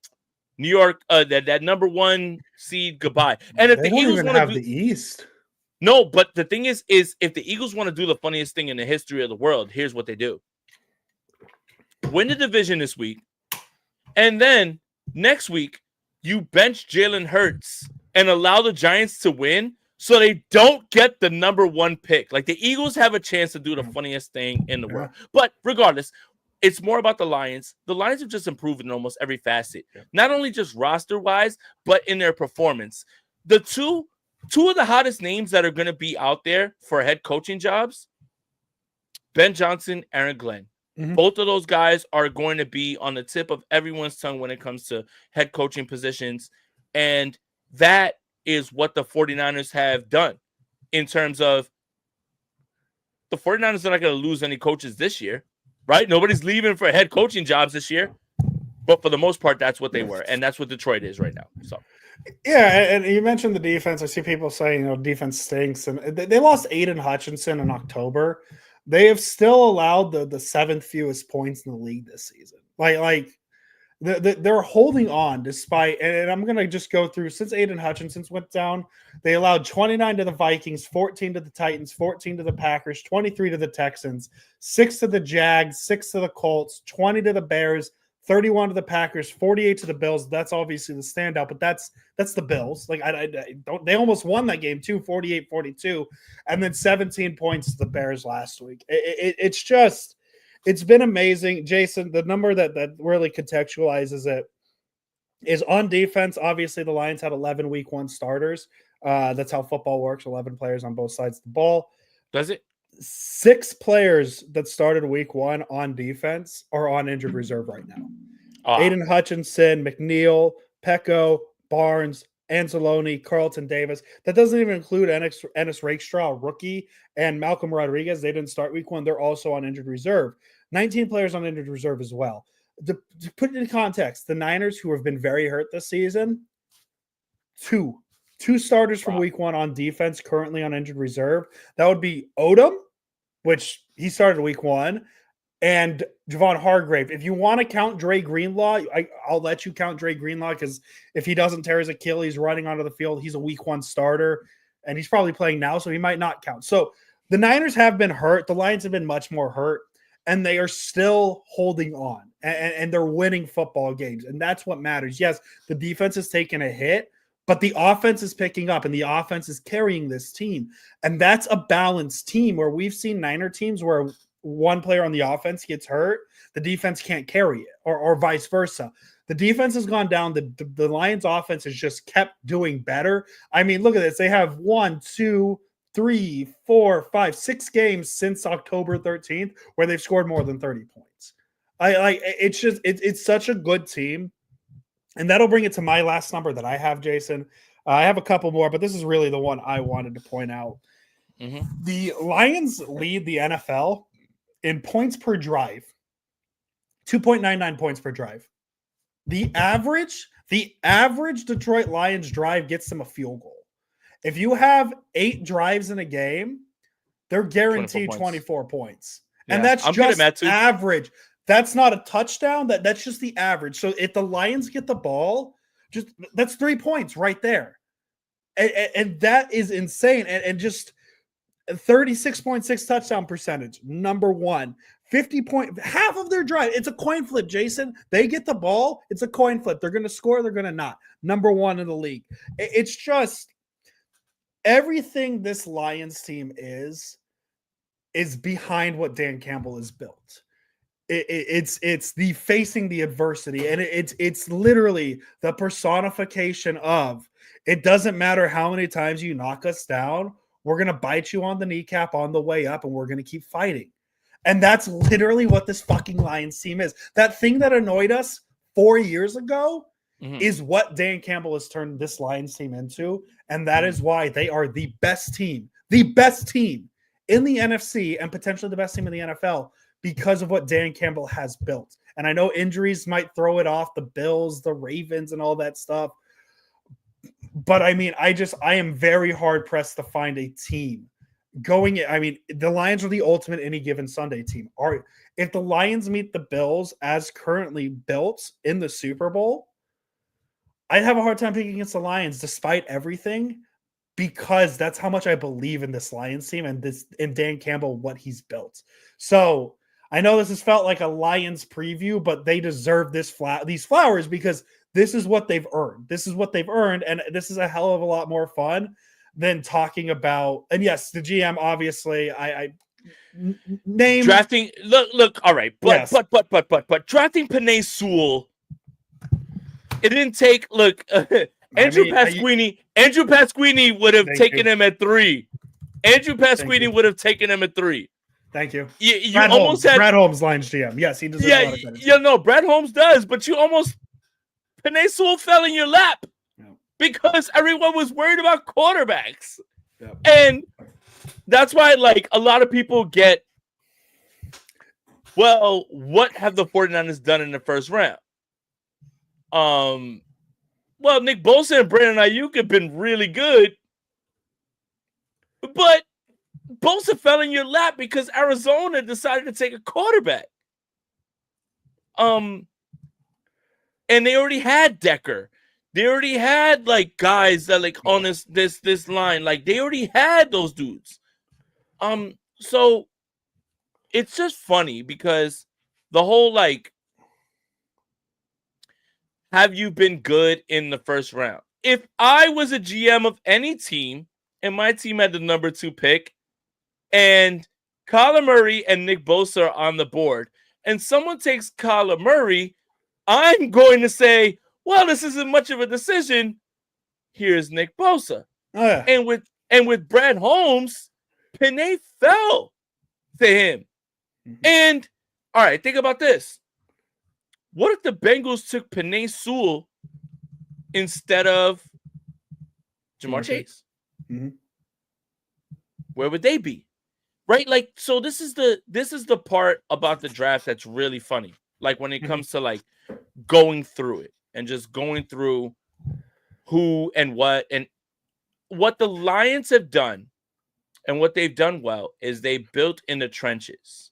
New York, that number one seed goodbye. And if they the Eagles want to have the East. No, but the thing is if the Eagles want to do the funniest thing in the history of the world, here's what they do. Win the division this week, and then next week, you bench Jalen Hurts and allow the Giants to win so they don't get the number one pick. Like, the Eagles have a chance to do the funniest thing in the world. But regardless, it's more about the Lions. The Lions have just improved in almost every facet, not only just roster-wise, but in their performance. The two of the hottest names that are going to be out there for head coaching jobs, Ben Johnson, Aaron Glenn. Both of those guys are going to be on the tip of everyone's tongue when it comes to head coaching positions. And that is what the 49ers have done in terms of the 49ers are not going to lose any coaches this year, right? Nobody's leaving for head coaching jobs this year. But for the most part, that's what they were. And that's what Detroit is right now. So. Yeah, and you mentioned the defense. I see people saying, defense stinks. And they lost Aiden Hutchinson in October. They have still allowed the seventh fewest points in the league this season. They're holding on despite, and I'm going to just go through, since Aiden Hutchinson went down, they allowed 29 to the Vikings, 14 to the Titans, 14 to the Packers, 23 to the Texans, 6 to the Jags, 6 to the Colts, 20 to the Bears, 31 to the Packers, 48 to the Bills. That's obviously the standout, but that's the Bills. Like, they almost won that game too, 48-42, and then 17 points to the Bears last week. It's been amazing. Jason, the number that really contextualizes it is on defense. Obviously, the Lions had 11 week one starters. That's how football works, 11 players on both sides of the ball. Does it? 6 players that started week one on defense are on injured reserve right now. Aiden Hutchinson, McNeil, Pecco, Barnes, Anzalone, Carlton Davis. That doesn't even include Ennis Rakestraw, rookie, and Malcolm Rodriguez. They didn't start week one. They're also on injured reserve. 19 players on injured reserve as well. To put it in context, the Niners, who have been very hurt this season, two starters from week one on defense currently on injured reserve. That would be Odom, which he started week one, and Javon Hargrave. If you want to count Dre Greenlaw, I'll let you count Dre Greenlaw, because if he doesn't tear his Achilles running onto the field, he's a week one starter, and he's probably playing now, so he might not count. So the Niners have been hurt. The Lions have been much more hurt, and they are still holding on, and they're winning football games, and that's what matters. Yes, the defense has taken a hit, but the offense is picking up, and the offense is carrying this team. And that's a balanced team, where we've seen Niner teams where one player on the offense gets hurt, the defense can't carry it, or vice versa. The defense has gone down. The Lions offense has just kept doing better. I mean, look at this. They have 1, 2, 3, 4, 5, 6 games since October 13th where they've scored more than 30 points. It's such a good team. And that'll bring it to my last number that I have, Jason. I have a couple more, but this is really the one I wanted to point out. Mm-hmm. The Lions lead the NFL in points per drive, 2.99 points per drive. The average Detroit Lions drive gets them a field goal. If you have 8 drives in a game, they're guaranteed 24 points. Yeah, and that's just average. That's not a touchdown. That's just the average. So if the Lions get the ball, that's 3 points right there. And that is insane. And just 36.6 touchdown percentage, number one. 50 half of their drive. It's a coin flip, Jason. They get the ball. It's a coin flip. They're going to score. They're going to not. Number one in the league. It's just everything this Lions team is behind what Dan Campbell has built. It's the facing the adversity, and it's literally the personification of it doesn't matter how many times you knock us down, we're going to bite you on the kneecap on the way up, and we're going to keep fighting. And that's literally what this fucking Lions team is. That thing that annoyed us 4 years ago is what Dan Campbell has turned this Lions team into, and that is why they are the best team in the NFC and potentially the best team in the NFL because of what Dan Campbell has built. And I know injuries might throw it off, the Bills, the Ravens, and all that stuff. But I mean, I am very hard pressed to find a team the Lions are the ultimate any given Sunday team. If the Lions meet the Bills as currently built in the Super Bowl, I'd have a hard time picking against the Lions despite everything, because that's how much I believe in this Lions team and Dan Campbell, what he's built. So I know this has felt like a Lions preview, but they deserve these flowers because this is what they've earned. This is what they've earned, and this is a hell of a lot more fun than talking about. And yes, the GM obviously I name drafting. Look. All right, but drafting Penei Sewell. It didn't take. Look, Andrew Pasquini would have taken him at 3. Andrew Pasquini would have taken him at 3. Thank you. You almost had Brad Holmes, Lions GM. Yes, he deserves a lot of credit. Yeah, no, Brad Holmes does, but you almost Penei Sewell fell in your lap. Because everyone was worried about quarterbacks. Yep. And that's why, like, a lot of people get, well, what have the 49ers done in the first round? Well, Nick Bosa and Brandon Ayuk have been really good. But Bosa fell in your lap because Arizona decided to take a quarterback. And they already had Decker. They already had like guys that like on this line, like they already had those dudes. So it's just funny because the whole like, have you been good in the first round? If I was a GM of any team and my team had the number 2 pick and Kyler Murray and Nick Bosa are on the board and someone takes Kyler Murray, I'm going to say, well, this isn't much of a decision. Here's Nick Bosa. Oh, yeah. And with Brad Holmes, Penei fell to him. Mm-hmm. And all right, think about this. What if the Bengals took Penei Sewell instead of Jamar Chase? Mm-hmm. Where would they be? Right? Like, so this is the part about the draft that's really funny. Like when it comes to like going through it. And just going through who and what the Lions have done and what they've done well is they built in the trenches.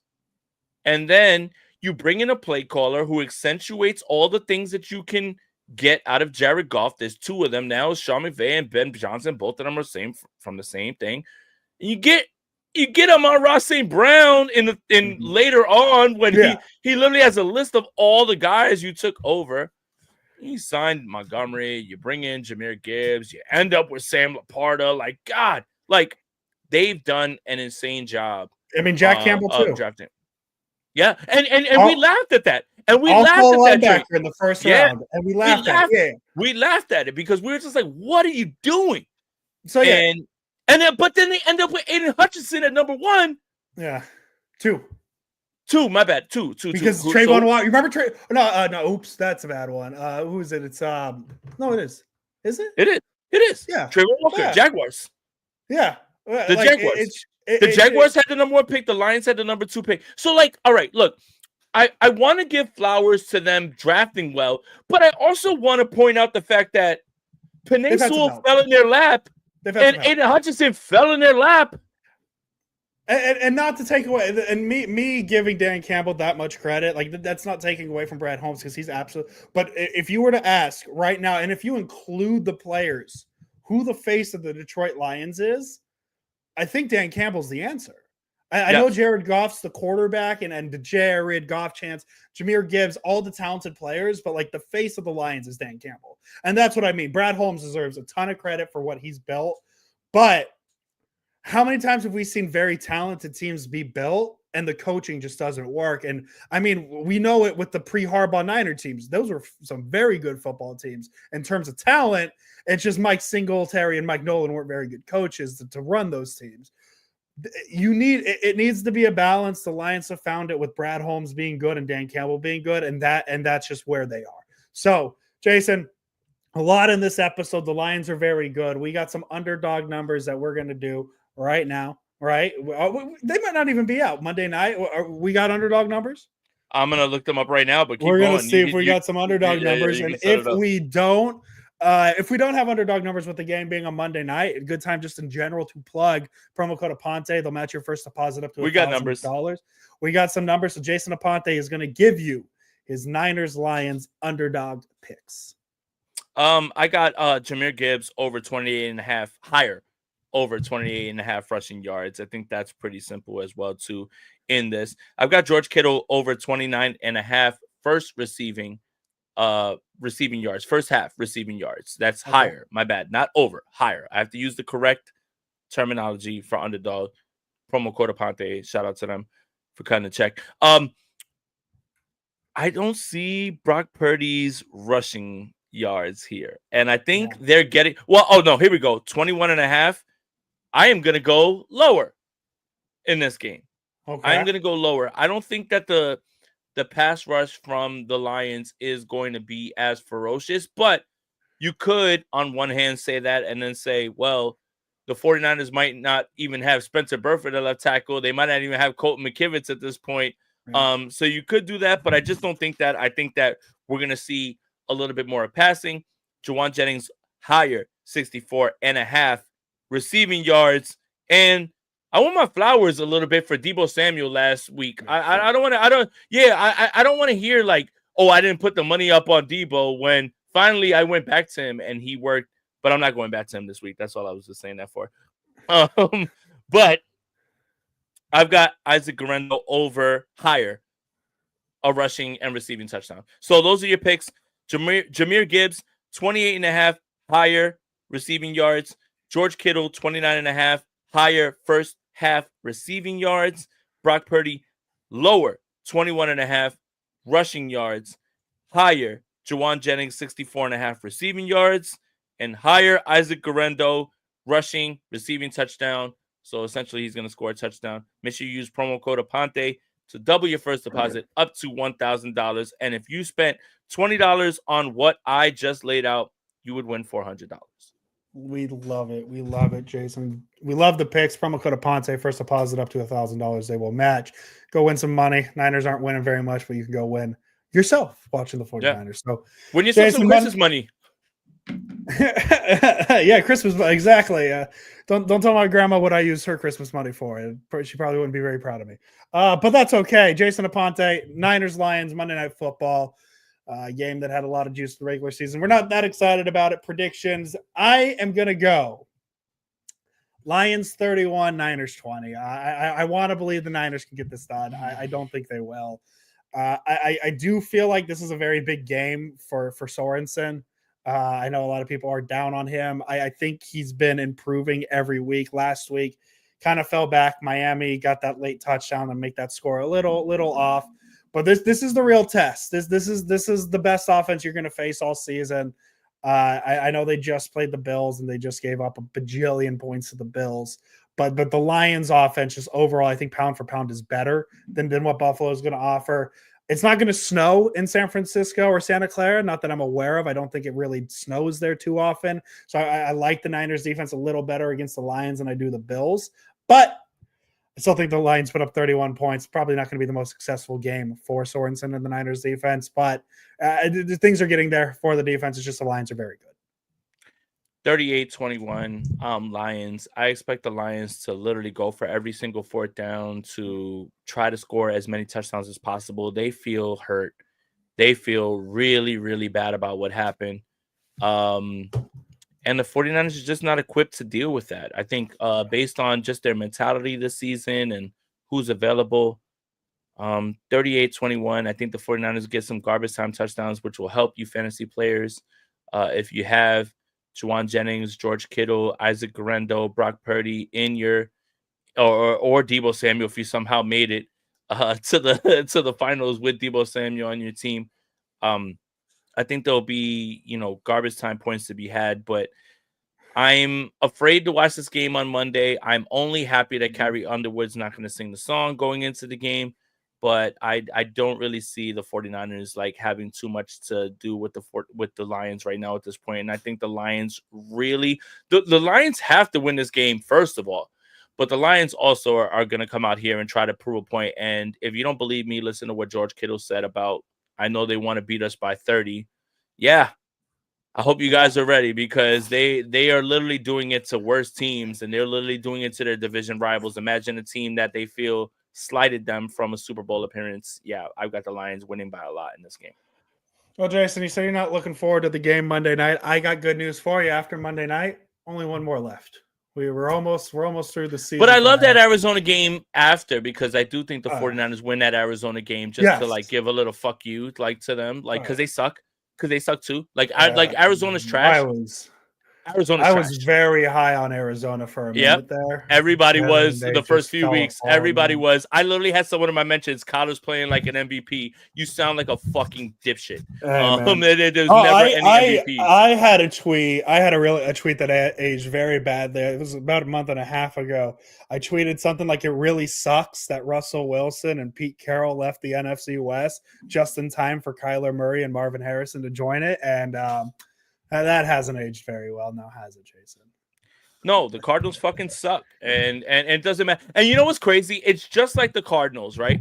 And then you bring in a play caller who accentuates all the things that you can get out of Jared Goff. There's 2 of them now, Sean McVay and Ben Johnson. Both of them are from the same thing. And you get Amon-Ra St. Brown in later on when he literally has a list of all the guys you took over. You signed Montgomery, you bring in Jahmyr Gibbs, you end up with Sam Laporta. Like, God, like, they've done an insane job. I mean, Jack Campbell, too. Drafting. Yeah, and we laughed at that, and we also laughed a at that trade linebacker in the first round, and we laughed at it. Yeah. We laughed at it because we were just like, "What are you doing?" So yeah, but then they end up with Aiden Hutchinson at number 1. Yeah, two. My bad. Two. Because Trayvon Walker. You remember Trey? No. Oops, that's a bad one. Who is it? It's no, it is. Is it? It is. Yeah. Trayvon Walker, Yeah. Jaguars. Yeah. The Jaguars. The Jaguars had the number 1 pick. The Lions had the number 2 pick. So, like, all right, look, I want to give flowers to them drafting well, but I also want to point out the fact that Penei Sewell fell in their lap, and Aiden Hutchinson fell in their lap. And not to take away, and me giving Dan Campbell that much credit, like that's not taking away from Brad Holmes because he's absolute. But if you were to ask right now, and if you include the players, who the face of the Detroit Lions is, I think Dan Campbell's the answer. I know Jared Goff's the quarterback, and the Jared Goff chance, Jahmyr Gibbs, all the talented players, but like the face of the Lions is Dan Campbell, and that's what I mean. Brad Holmes deserves a ton of credit for what he's built, but how many times have we seen very talented teams be built and the coaching just doesn't work? And I mean, we know it with the pre-Harbaugh Niner teams. Those were some very good football teams in terms of talent. It's just Mike Singletary and Mike Nolan weren't very good coaches to run those teams. It needs to be a balance. The Lions have found it with Brad Holmes being good and Dan Campbell being good, and that's just where they are. So, Jason, a lot in this episode. The Lions are very good. We got some underdog numbers that we're going to do right now, right? They might not even be out Monday night. We got underdog numbers. I'm gonna look them up right now, but we're gonna see if we got some underdog numbers, and if we don't have underdog numbers with the game being on Monday night, a good time just in general to plug promo code Aponte. They'll match your first deposit up to $1,000. We got some numbers. So Jason Aponte is going to give you his Niners Lions underdog picks. I got Jahmyr Gibbs over 28.5 higher. Over 28.5 rushing yards. I think that's pretty simple as well, too, in this. I've got George Kittle over 29.5 first receiving yards, first half receiving yards. That's higher. My bad. Not over, higher. I have to use the correct terminology for underdog. Promo code Aponte. Shout out to them for cutting the check. I don't see Brock Purdy's rushing yards here. And I think they're getting here we go. 21.5. I am going to go lower in this game. Okay. I'm going to go lower. I don't think that the pass rush from the Lions is going to be as ferocious, but you could, on one hand, say that and then say, well, the 49ers might not even have Spencer Burford at left tackle. They might not even have Colton McKivitz at this point. Right. So you could do that, but I just don't think that. I think that we're going to see a little bit more of passing. Juwan Jennings higher, 64.5 receiving yards, and I want my flowers a little bit for Deebo Samuel last week. I don't want to hear like, oh, I didn't put the money up on Deebo when finally I went back to him and he worked, but I'm not going back to him this week. That's all I was just saying that for. But I've got Isaac Guerrero over higher a rushing and receiving touchdown. So those are your picks. Jahmyr Gibbs, 28.5 higher receiving yards. George Kittle, 29.5 higher first half receiving yards. Brock Purdy, lower, 21.5 rushing yards. Higher, Juwan Jennings, 64.5 receiving yards. And higher, Isaac Guerrero, rushing, receiving touchdown. So essentially, he's going to score a touchdown. Make sure you use promo code Aponte to double your first deposit up to $1,000. And if you spent $20 on what I just laid out, you would win $400. We love it. We love it, Jason. We love the picks. Promo code Aponte. First deposit up to $1,000. They will match. Go win some money. Niners aren't winning very much, but you can go win yourself watching the 49ers. So when you save some Christmas money. Yeah, Christmas. Exactly. Don't tell my grandma what I use her Christmas money for. She probably wouldn't be very proud of me. But that's okay. Jason Aponte, Niners, Lions, Monday Night Football. Game that had a lot of juice in the regular season. We're not that excited about it. Predictions. I am going to go Lions 31, Niners 20. I want to believe the Niners can get this done. I don't think they will. I do feel like this is a very big game for Sorensen. I know a lot of people are down on him. I think he's been improving every week. Last week, kind of fell back. Miami got that late touchdown and make that score a little off. But this is the real test. This is the best offense you're going to face all season. I know they just played the Bills and they just gave up a bajillion points to the Bills. But the Lions offense just overall, I think pound for pound is better than what Buffalo is going to offer. It's not going to snow in San Francisco or Santa Clara, not that I'm aware of. I don't think it really snows there too often. So I like the Niners defense a little better against the Lions than I do the Bills. But I still think the Lions put up 31 points. Probably not going to be the most successful game for Sorensen and the Niners defense. But things are getting there for the defense. It's just the Lions are very good. 38-21 Lions. I expect the Lions to literally go for every single fourth down to try to score as many touchdowns as possible. They feel hurt. They feel really, really bad about what happened. And the 49ers are just not equipped to deal with that. I think based on just their mentality this season and who's available, 38-21, I think the 49ers get some garbage time touchdowns, which will help you fantasy players. If you have Juwan Jennings, George Kittle, Isaac Guerrero, Brock Purdy in your or Deebo Samuel, if you somehow made it to the finals with Deebo Samuel on your team, I think there'll be garbage time points to be had. But I'm afraid to watch this game on Monday. I'm only happy that Carrie Underwood's not going to sing the song going into the game. But I don't really see the 49ers like having too much to do with the Lions right now at this point. And I think the Lions really the Lions have to win this game first of all. But the Lions also are going to come out here and try to prove a point. And if you don't believe me, listen to what George Kittle said about, I know they want to beat us by 30. Yeah. I hope you guys are ready because they are literally doing it to worse teams and they're literally doing it to their division rivals. Imagine a team that they feel slighted them from a Super Bowl appearance. Yeah, I've got the Lions winning by a lot in this game. Well, Jason, you say you're not looking forward to the game Monday night. I got good news for you. After Monday night, only one more left. We're almost through the season. But I love that Arizona game after because I do think the 49ers win that Arizona game just to like give a little fuck you like to them, like because they suck. Because they suck too. Like Arizona's trash. I was very high on Arizona for a minute there. Everybody was the first few weeks. Everybody was. I literally had someone in my mentions. Kyler's playing like an MVP. You sound like a fucking dipshit. There's never any MVP. I had a tweet. I had a tweet that aged very bad there. It was about a month and a half ago. I tweeted something like, "It really sucks that Russell Wilson and Pete Carroll left the NFC West just in time for Kyler Murray and Marvin Harrison to join it." And that hasn't aged very well now, has it, Jason? No, the Cardinals fucking suck. And it doesn't matter. And you know what's crazy? It's just like the Cardinals, right?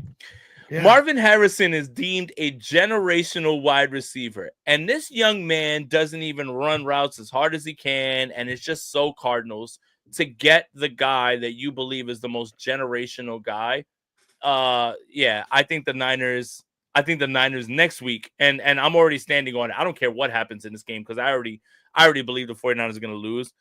Yeah. Marvin Harrison is deemed a generational wide receiver. And this young man doesn't even run routes as hard as he can. And it's just so Cardinals to get the guy that you believe is the most generational guy. Yeah, I think the Niners next week, and I'm already standing on it. I don't care what happens in this game because I already believe the 49ers are going to lose.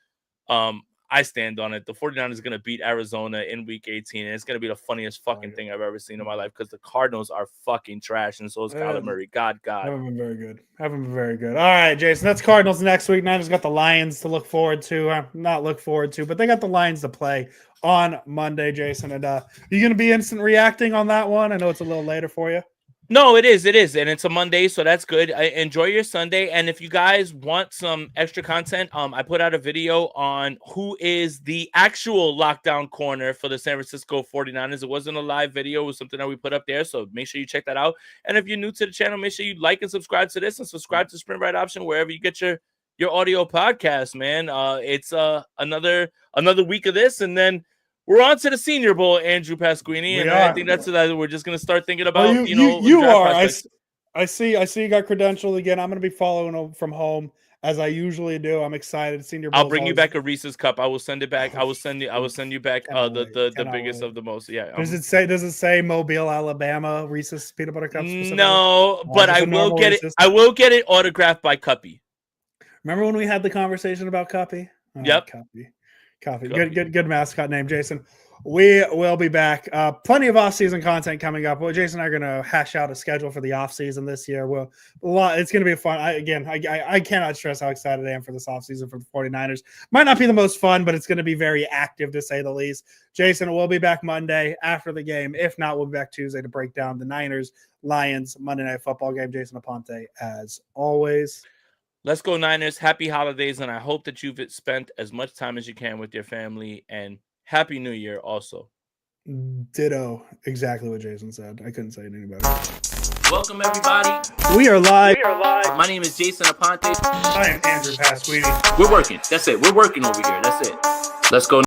I stand on it. The 49ers are going to beat Arizona in week 18, and it's going to be the funniest fucking thing I've ever seen in my life because the Cardinals are fucking trash, and so is Kyler Murray. God. Haven't been very good. All right, Jason, that's Cardinals next week. Niners got the Lions to look forward to. Not look forward to, but they got the Lions to play on Monday, Jason. And you going to be instant reacting on that one? I know it's a little later for you. No, it is, and it's a Monday, so that's good. Enjoy your Sunday, and if you guys want some extra content, I put out a video on who is the actual lockdown corner for the San Francisco 49ers. It wasn't a live video, it was something that we put up there, so make sure you check that out. And if you're new to the channel, make sure you like and subscribe to this, and subscribe to Sprint Right Option wherever you get your audio podcast, man. It's another week of this, and then we're on to the Senior Bowl, Andrew Pasquini, and I think that's we're just going to start thinking about, you are. I see you got credentialed again. I'm going to be following from home as I usually do. I'm excited. Senior Bowl. I'll bring you back a Reese's cup. I will send it back. I will send you back the biggest of the most. Yeah. Does it say Mobile, Alabama Reese's peanut butter cups? No, but I will get it. I will get it autographed by Cuppy. Remember when we had the conversation about Cuppy? Yep. Coffee. Good mascot name, Jason. We will be back. Plenty of off-season content coming up. Well, Jason and I are going to hash out a schedule for the off-season this year. It's going to be fun. I cannot stress how excited I am for this off-season for the 49ers. Might not be the most fun, but it's going to be very active, to say the least. Jason will be back Monday after the game. If not, we'll be back Tuesday to break down the Niners-Lions Monday Night Football game. Jason Aponte, as always. Let's go Niners. Happy holidays, and I hope that you've spent as much time as you can with your family, and Happy New Year also. Ditto. Exactly what Jason said. I couldn't say it any better. Welcome, everybody. We are live. My name is Jason Aponte. I am Andrew Pasquini. We're working. That's it. We're working over here. That's it. Let's go.